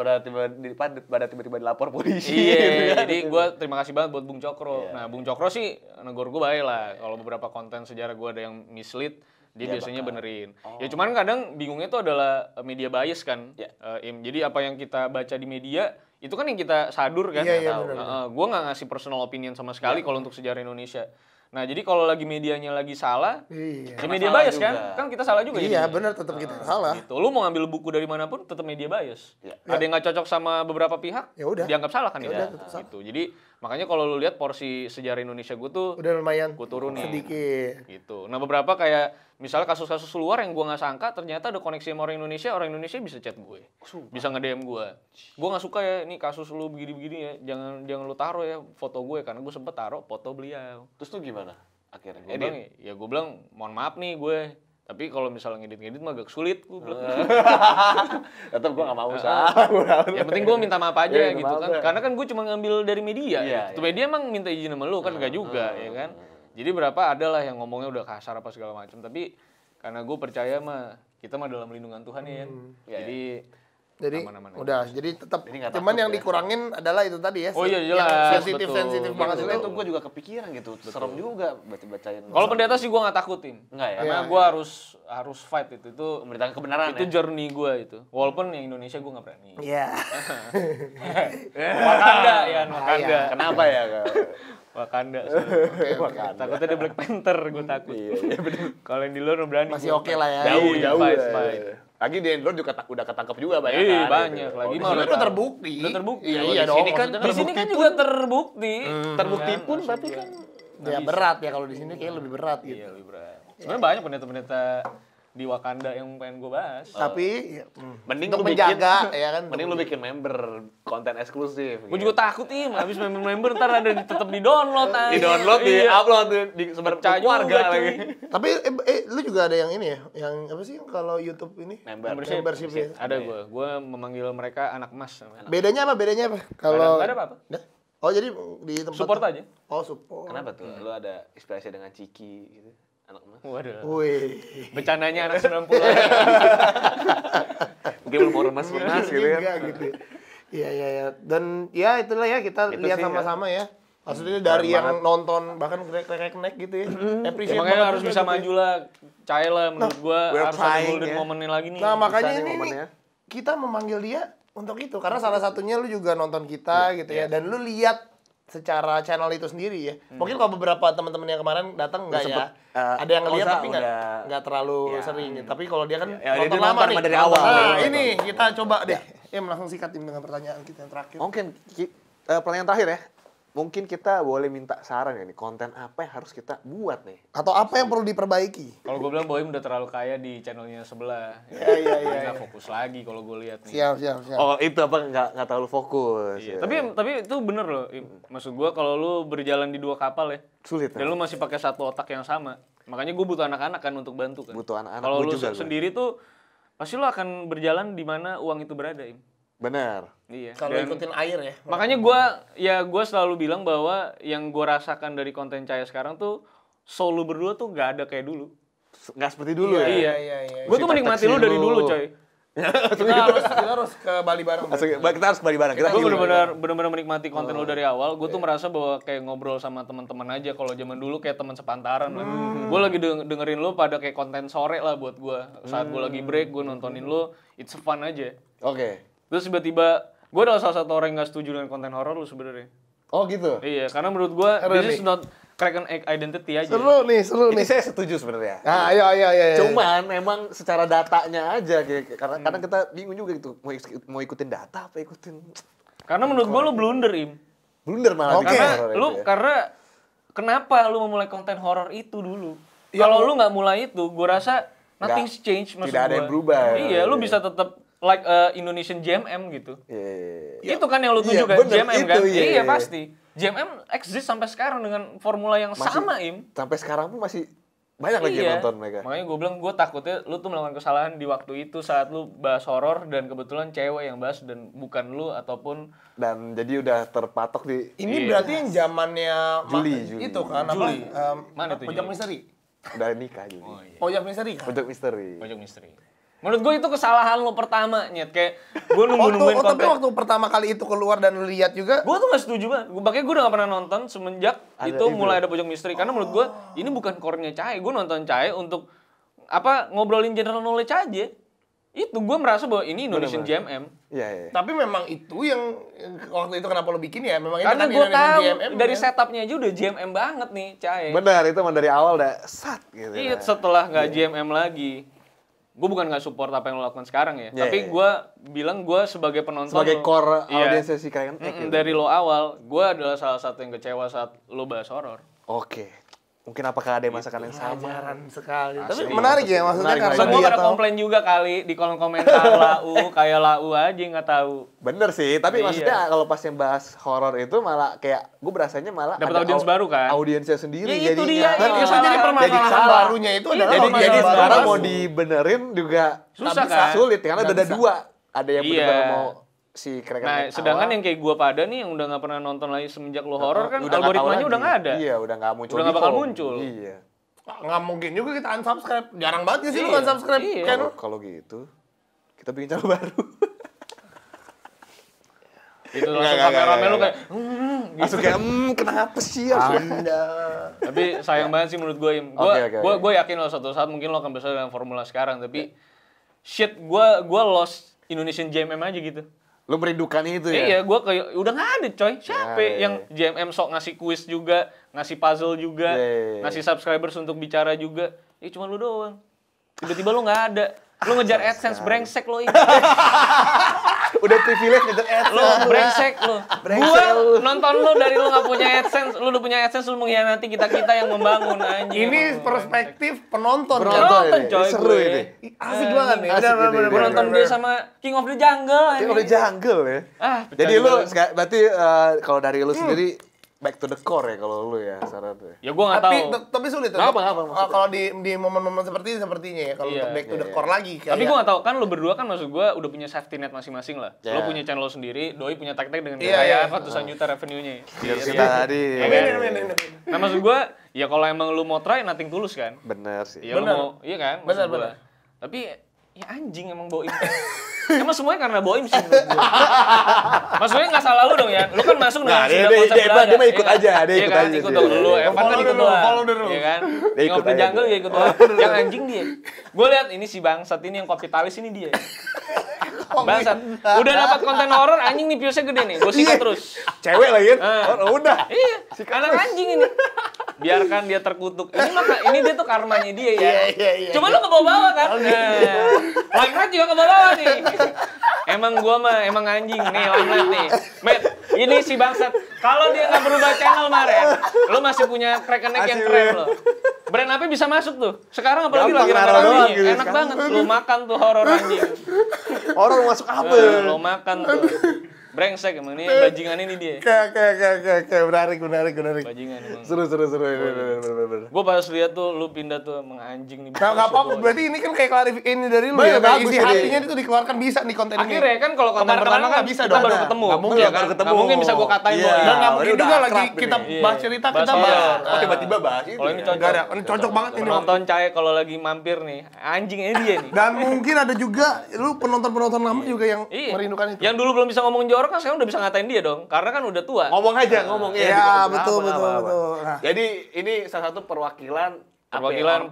tiba-tiba dilapor polisi. Iya, jadi gue terima kasih banget buat Bung Cokro. Nah, Bung Cokro sih negor gue baik lah. Kalau beberapa konten sejarah gue ada yang mislead, dia biasanya benerin. Ya cuman kadang bingungnya itu adalah media bias kan. Jadi apa yang kita baca di media itu kan yang kita sadur kan. Iya, Gue nggak ngasih personal opinion sama sekali kalau untuk sejarah Indonesia. Nah, jadi kalau lagi medianya lagi salah, Iya. ya media bias kan? Kan kita salah juga Iya, jadinya. benar tetap kita salah. Gitu. Lu mau ngambil buku dari manapun tetap media bias. Ya. Ada yang nggak cocok sama beberapa pihak, Ya udah. dianggap salah kan Ya itu. udah, tetap salah. Gitu. Jadi makanya kalau lu lihat porsi sejarah Indonesia gue tuh Udah lumayan gue turunin. sedikit. Gitu. Nah, beberapa kayak misalnya kasus-kasus luar yang gue nggak sangka ternyata ada koneksi sama orang Indonesia bisa chat gue. Bisa nge-DM gue. Gue nggak suka ya ini kasus lu begini-begini ya. Jangan lu taruh ya foto gue karena gue sempet taruh foto beliau. Terus tuh gimana akhirnya? Gue bilang mohon maaf nih gue. Tapi kalau misalnya ngedit mah agak sulit gue bilang. Tetap gue gak mau usaha. Yang penting gue minta maaf aja Iya, gitu maaf kan. deh. Karena kan gue cuma ngambil dari media. Iya, Itu media emang minta izin sama lu kan enggak juga ya kan. Jadi berapa ada lah yang ngomongnya udah kasar apa segala macam. Tapi karena gue percaya mah kita mah dalam lindungan Tuhan ya. Jadi Jadi udah, jadi tetap Jadi nggak cuman takut yang ya. dikurangin adalah itu tadi ya. Oh iya, yang jelas, sensitif betul. banget Maksudnya itu itu. gue juga kepikiran gitu. Serem juga baca-bacain. kalau pendeta sih gue nggak takutin. Enggak ya? Karena Iya, gue harus fight itu. Memberitakan kebenaran Itu ya? journey gue itu. Walaupun yang Indonesia gue nggak berani. Iya. Wakanda ya, Wakanda. Kenapa ya? Kak? Wakanda. Wakanda. Takutnya ada Black Panther, gue takut. Iya bener. Kalau yang di luar berani. Masih oke lah ya. Jauh Iya, jauh. fight. Lagi di luar juga udah ketangkep juga banyak Iya, kan. banyak. gitu. Lagi Di mah sini udah udah tahu. terbukti. Udah terbukti. Iya, Kalau iya di dong. sini kan maksudnya di sini kan juga terbukti. Terbukti Kan, pun maksud tapi gua. kan Ya berat ya kalau di sini kayak lebih berat gitu. Iya, lebih berat. Sebenarnya banyak pendeta-pendeta di Wakanda yang pengen gue bahas. Tapi ya, mending untuk lu bikin menjaga ya kan. mending lu bikin member konten eksklusif. Gue juga takut habis member ntar ada tetap di download di download, di Iya. upload, di sebar Pecah keluarga juga, lagi. cuy. Tapi lu juga ada yang ini ya, yang apa sih kalau YouTube ini? Membership ya. Ada gue memanggil mereka anak emas. Bedanya apa? Kalau nggak ada apa-apa. Oh jadi di tempat Support aja. Oh support. Kenapa tuh? Lu ada inspirasi dengan Ciki gitu? Anak mas. Waduh. Wih. Bercandanya anak 90. Mungkin lu mau remas-remas gitu kan. Enggak gitu. Iya iya iya. Dan ya itulah ya kita Itu lihat sih, sama-sama ya. Maksudnya dari yang nonton bahkan connect gitu ya. Appreciate Makanya banget harus juga bisa gitu ya. maju lah. Cahaya lah menurut gue we're harus ada trying, golden ya. momennya lagi nih. Nah makanya Bisa nih ini momennya. kita memanggil dia untuk itu karena salah satunya lu juga nonton kita gitu ya dan lu lihat secara channel itu sendiri ya. Mungkin kalau beberapa teman-teman yang kemarin datang enggak ya. Ada yang ngeliat Oza tapi udah- enggak terlalu Ya. sering. Tapi kalau dia kan Ya, dia nonton nonton lama nih. dari awal. Nah, Nonton. ini kita coba deh. Langsung sikatin dengan pertanyaan kita yang terakhir. Mungkin pertanyaan terakhir ya. Mungkin kita boleh minta saran ya nih, konten apa yang harus kita buat nih? Atau apa yang perlu diperbaiki? Kalau gue bilang Boim udah terlalu kaya di channelnya sebelah. Iya. Nggak fokus lagi kalau gue lihat nih. Siap. Oh itu apa nggak terlalu fokus? Iya. ya. Tapi itu bener loh. Maksud gue kalau lu berjalan di dua kapal ya. Sulit, Dan lu masih pakai satu otak yang sama. Makanya gue butuh anak-anak kan untuk bantu kan. Butuh anak-anak, Kalau gua lu juga, gua. sendiri tuh pasti lu akan berjalan di mana uang itu berada, Im. Benar. Iya. Kalau Dan ikutin air ya. makanya gue selalu bilang bahwa yang gue rasakan dari konten Cahaya sekarang tuh soul lu berdua tuh gak ada kayak dulu. Nggak seperti dulu ya. Iya. Gue tuh menikmati lu dari dulu, coy. Kita harus ke Bali bareng. Kita harus kembali bareng. Kita Gue healing. benar-benar menikmati konten lu dari awal. Gue tuh merasa bahwa kayak ngobrol sama teman-teman aja. Kalau zaman dulu kayak teman sepantaran lah. Gue lagi dengerin lu pada kayak konten sore lah buat gue. Saat gue lagi break, gue nontonin lu. It's fun aja. Oke. Terus tiba-tiba gue adalah salah satu orang yang gak setuju dengan konten horor lu sebenarnya. Oh gitu. Iya, karena menurut gue this is not crack an identity aja. Seru nih. Ini saya setuju sebenarnya. Nah, ayo. Cuman memang secara datanya aja karena kadang kita bingung juga gitu mau ikutin data apa ikutin Karena menurut gue lu blunder, Im. blunder malah Oke. bikin Karena horor lu itu ya. karena kenapa lu memulai konten horor itu dulu? Kalau lu nggak mulai itu, gue rasa nothing's change maksud tidak ada gua. yang berubah. Iya, lu bisa tetap like Indonesian JMM gitu. Iya. Itu kan yang lu tuju Iya, kan, bener, JMM kan? itu, iya. Iya pasti. JMM exist sampai sekarang dengan formula yang sama, Im. Sampai sekarang pun masih banyak lagi yang nonton mereka. Makanya gue bilang gue takutnya lu tuh melakukan kesalahan di waktu itu saat lu bahas horor dan kebetulan cewek yang bahas dan bukan lu ataupun Dan jadi udah terpatok di Ini berarti yang zamannya Juli. itu kan apa? Juli. Mana tuh Pojok Juli? misteri. udah nikah jadi. Pojok misteri kan? Pojok misteri. Pojok misteri. Menurut gue itu kesalahan lo pertama, Nyet. Kayak gue nungguin Tapi konten. waktu pertama kali itu keluar dan lu lihat juga, Gue tuh gak setuju banget. Makanya gue udah gak pernah nonton semenjak Ada itu itu. mulai ada Pojok Misteri. Karena menurut gue ini bukan core-nya Cahaya. Gue nonton Cahaya untuk ngobrolin general knowledge aja. Itu gue merasa bahwa ini Indonesian JMM. Iya. tapi memang itu yang waktu itu kenapa lu bikin ya? Memang itu Karena kan gue Indonesian tahu JMM, dari kan? setupnya aja udah JMM banget nih Cahaya. Benar, itu emang dari awal udah sat gitu. Iya, nah. setelah nggak JMM lagi. Gue bukan nggak support apa yang lo lakukan sekarang ya. Iya, Tapi iya. gue bilang gue sebagai penonton. Sebagai core Iya. audiens si Kraken Egg gitu. Dari lo awal, gue adalah salah satu yang kecewa saat lo bahas horor. Oke. Mungkin apakah ada masakan yang sama? Pelajaran sekali. Tapi Asli. menarik ya maksudnya Menarik, karena Semua dia pada tahu. komplain juga kali di kolom komentar lau, kayak lau aja nggak tahu. Bener sih, tapi Iya. maksudnya kalau pas yang bahas horor itu malah kayak gue berasanya malah Dapat ada audiens baru kan? Audiensnya sendiri Ya, itu dia, jadinya. itu Dan itu kesalahan. jadi permasalahan salah. barunya itu adalah Jadi permasalahan jadi baru. sekarang mau dibenerin juga Susah nggak kan? sulit karena Nggak udah ada bisa. dua. Ada yang Iya. benar-benar mau si Kraken Nah, Egg sedangkan awal, yang kayak gua pada nih yang udah nggak pernah nonton lagi semenjak lo horor kan udah nggak tahu algoritmanya lagi. udah nggak ada. Iya, udah nggak muncul. Udah nggak di bakal home. muncul. Iya. nggak mungkin juga kita unsubscribe. Jarang banget ya sih lu Iya. unsubscribe. Iya. Kan Kalau gitu kita bikin channel baru. Itu Nggak, langsung nggak, kameramen nggak, lu kayak Langsung kayak kenapa sih harus Anda tapi sayang banget sih menurut gue Im. Gue yakin lo suatu saat mungkin lo akan besar dengan formula sekarang tapi shit gue lost Indonesian JMM aja gitu. Lu merindukan itu ya? Iya, gue kayak udah nggak ada coy. Siapa yang JMM sok ngasih kuis juga, ngasih puzzle juga, ngasih subscribers untuk bicara juga. Ya cuma lu doang. Tiba-tiba lu nggak ada. Lu ngejar AdSense, brengsek lo ini. Udah privilege ngejar AdSense. Lu brengsek lu. Gua nonton lu dari lu nggak punya AdSense, lu udah punya AdSense, lu mengkhianati kita-kita yang membangun anjing. Ini perspektif penonton. Penonton coy seru gue. ini. Asik banget nih. Asik ini. Gue nonton dia sama King of the Jungle. King of the Jungle ya. Jadi lu berarti kalau dari lu sendiri back to the core ya kalau lu ya syaratnya. Ya gue nggak tahu. Tapi sulit. Apa maksudnya? Kalau di momen-momen seperti ini sepertinya ya, kalau untuk back to the core lagi. Tapi gue nggak tahu, kan lu berdua kan maksud gue udah punya safety net masing-masing lah. Yeah. Lo punya channel lo sendiri, Doi punya tag-tag dengan Iya, kekayaan ratusan juta revenue-nya. Biar kita tadi. Nah maksud gue, ya kalau emang lu mau try, nothing tulus kan. Bener sih. Ya lu mau, iya kan? Maksud gua. Tapi ya anjing emang Boim. Emang semuanya karena Boim sih menurut gua. Maksudnya nggak salah lu dong ya. Lu kan masuk dengan dia konsep berada. mah ikut aja, dia ikut aja Ikut sih. dong lu. Evan kan ikut doang. follow the rules. Iya kan? Dia ikut Ngop the aja. Jungle ya ikut doang. Yang anjing dia. Gua lihat ini si bangsat ini yang kapitalis ini dia. Bangsat. Udah dapat konten horor anjing nih viewsnya gede nih. Gua sikat terus. Cewek lagi kan? Oh, udah. Iya, anak anjing ini. Biarkan dia terkutuk. Ini dia tuh karmanya dia ya. Iya. Cuma lu ke bawah-bawah kan? Limelight juga ke bawah nih. Emang gua mah emang anjing nih Limelight nih. Met, ini si bangsat. Kalau dia nggak berubah channel Maren, lu masih punya crack and neck yang keren lo. Brand apa bisa masuk tuh? Sekarang apalagi Gampang lagi naruh doang rame-rame. gitu Enak sekarang. banget lu makan tuh horor anjing. Orang mau masuk apa? Lu makan tuh. Brengsek emang ini bajingan ini dia. Kayak menarik. Bajingan emang. Seru. Bener. Gue pas lihat tuh lu pindah tuh emang anjing nih. Nah, nggak apa-apa, berarti ini kan kayak klarifikasi ini dari lu ya. Bagus Isi ini. hatinya itu dikeluarkan bisa nih konten ini. Akhirnya kan kalau konten Kemarin-kemarin pertama kan nggak bisa kita dong. baru Nah, ketemu. nggak mungkin Iya baru ketemu. Nggak mungkin bisa gue katain Iya. boy. Dan nggak Ini mungkin udah juga akrab lagi ini. kita Iya. bahas cerita Bahas kita iya. bahas. Oh, tiba-tiba bahas itu. Kalau ini ya. cocok. Nggak ada, ini cocok banget ini. Penonton Cahaya kalau lagi mampir nih, anjingnya dia nih. Dan mungkin ada juga lu penonton-penonton lama juga yang Iya. merindukan itu. Yang dulu belum bisa ngomongin jorok kan sekarang udah bisa ngatain dia dong. Karena kan udah tua. Ngomong aja, ngomong Iya, betul. Nah, Jadi ini salah satu perwakilan Paguyuban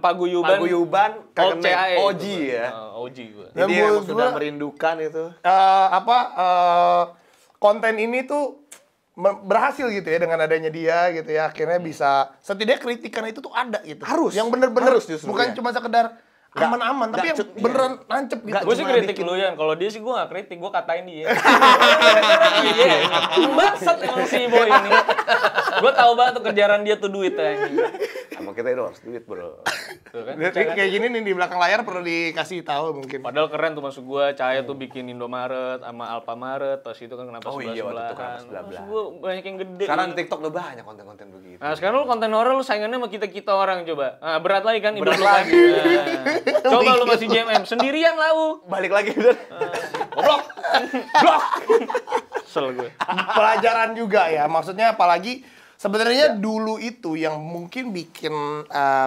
Old CAE. OG ya. OG gue. Dan Jadi menurut emang sudah gua- merindukan itu. Konten ini tuh berhasil gitu ya dengan adanya dia gitu ya, akhirnya bisa setidaknya kritikan itu tuh ada gitu. Harus. Yang bener-bener Harus justru, bukan ya. cuma sekedar aman-aman, tapi yang beneran nancep gitu. Gue sih Cuma kritik bikin- lu Yan, kalau dia sih gue gak kritik, gue katain dia. Iya, bangsat emang si boy ini. Gue tahu banget tuh kejaran dia tuh duit anjing. Emang kita itu harus duit, Bro. Tuh kan. Kayak gini nih di belakang layar perlu dikasih tahu mungkin. Padahal keren tuh maksud gue, Cahaya tuh bikin Indomaret sama Alfamaret, pas itu kan kenapa Oh iya, waktu itu kenapa sebelahan. sebelah-belahan. Maksud gue banyak yang gede. Sekarang di TikTok udah banyak konten-konten begitu. Nah sekarang lu konten horor lu saingannya sama kita-kita orang coba. Nah, berat lagi kan hidup Berat lu kan. lagi. Nah, coba lu masih JMM, sendirian lau. Balik lagi udah. Goblok. Blok. Kesel gue. Pelajaran juga ya, maksudnya apalagi sebenarnya dulu itu yang mungkin bikin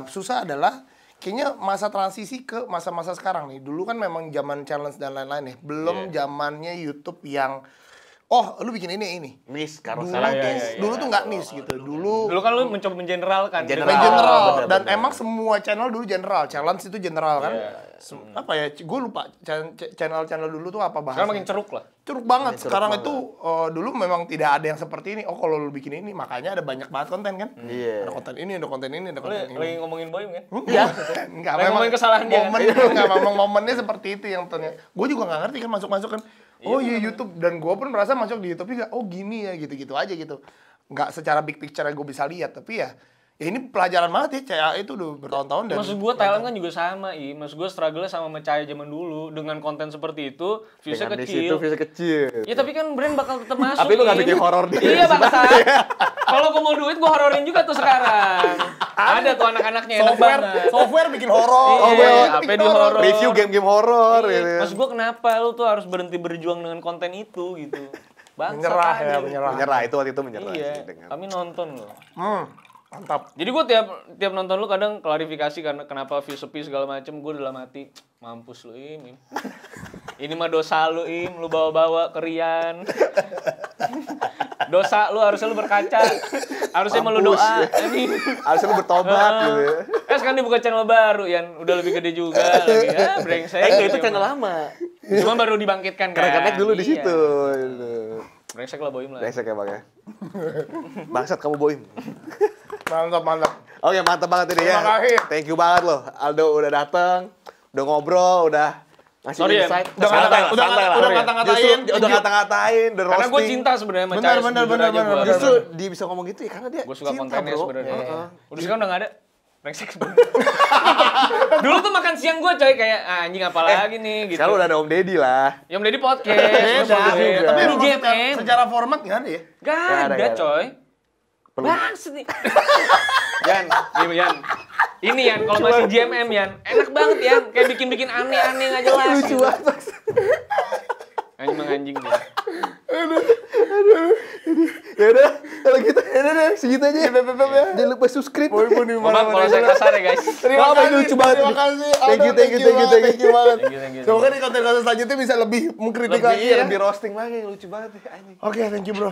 susah adalah kayaknya masa transisi ke masa-masa sekarang nih. Dulu kan memang zaman challenge dan lain-lain ya, belum zamannya YouTube yang lu bikin ini. Miss karena Dulu sekarang tuh, guys. dulu tuh nggak nis gitu. Dulu kan lu mencoba mengeneralkan. General. Main general bener, dan bener. emang semua channel dulu general, challenge itu general kan. Apa ya? Gue lupa channel dulu tuh apa bahasanya. Sekarang makin ceruk lah. Curug banget. Ceruk Sekarang banget. itu dulu memang tidak ada yang seperti ini. Oh kalau lu bikin ini, makanya ada banyak banget konten kan. Iya. Ada konten ini, ada konten ini, ada Lu konten ini. lagi ngomongin Boym kan? Enggak, Lagi ngomongin kesalahan dia, kan? memang momennya seperti itu yang ternyata. Gue juga nggak ngerti kan masuk kan. Oh iya YouTube, dan gue pun merasa masuk di YouTube juga. Oh gini ya, gitu-gitu aja gitu. Nggak secara big picture gue bisa lihat, tapi ya ini pelajaran banget ya. CA itu udah bertahun-tahun dan Maksud gue Thailand kan juga sama, Maksud gue struggle sama Cahaya zaman dulu dengan konten seperti itu, viewsnya Dengan di kecil. situ views kecil. Ya tapi kan brand bakal tetap masuk. Tapi lu nggak bikin horor di Iya situ. bangsa. Kalau gue mau duit gue hororin juga tuh sekarang. Ada tuh anak-anaknya enak banget. software bikin horor. Iya, apa di horor. Review game-game horor Iya. gitu. Maksud gue kenapa lu tuh harus berhenti berjuang dengan konten itu gitu. Bangsat Menyerah aja. ya, menyerah. Menyerah itu waktu itu menyerah Iya, sih dengan. kami nonton loh. Mantap. Jadi gue tiap nonton lu kadang klarifikasi karena kenapa view sepi segala macem, gue dalam hati mampus lu Im. Ini mah dosa lu Im, lu bawa-bawa kerian. Dosa lu harusnya lu berkaca. Harusnya mau lu Mampus, doa. ya. Ini. Harusnya lu bertobat gitu ya. Sekarang dia buka channel baru yang udah lebih gede juga lagi. Ya, brengsek. Itu channel lama. Cuma baru dibangkitkan kan. Connect dulu di Iya. situ. Brengsek lah Boim lah. Brengsek ya Bang ya. Bangsat kamu Boim. Mantap. Oke, mantap banget ini ya. Terima kasih. Thank you banget loh. Aldo udah datang, udah ngobrol, udah ngasih Sorry ya. insight. Udah Santai lah, udah santai lah. ngata-ngatain. Justru udah ngata-ngatain, udah Karena gue roasting. cinta sebenarnya sama Benar, Cahaya. benar, jujur benar, aja benar, gua. benar. Justru dia bisa ngomong gitu ya karena dia Gue suka cinta, kontennya bro. sebenarnya. Heeh. Udah sekarang udah gak ada. Brengsek sebenarnya. Dulu tuh makan siang gue coy kayak anjing apa lagi nih gitu. Sekarang udah ada Om Deddy lah. Yang Deddy podcast. Beda. Juga. Tapi Ini emang JMM. secara format nggak ada ya? Gak Nggak ada ada. coy. Perlu- Bangset nih. Yan, Yan. Ini Yan, kalau masih JMM Yan, enak banget Yan. Kayak bikin-bikin aneh-aneh nggak jelas. Lucu gitu. banget. Anjing menganjing dia. Ya udah, kalau gitu ya udah segitu aja. Jangan lupa subscribe. Maaf kalau saya kasar ya guys. Terima Apa, kasih, lucu banget. terima kasih. Thank you, Aldo, thank you, thank you, thank you. banget. Thank you. Semoga nih konten-konten selanjutnya bisa lebih mengkritik lagi ya. Lebih roasting lagi, lucu banget ya anjing. Oke, thank you bro.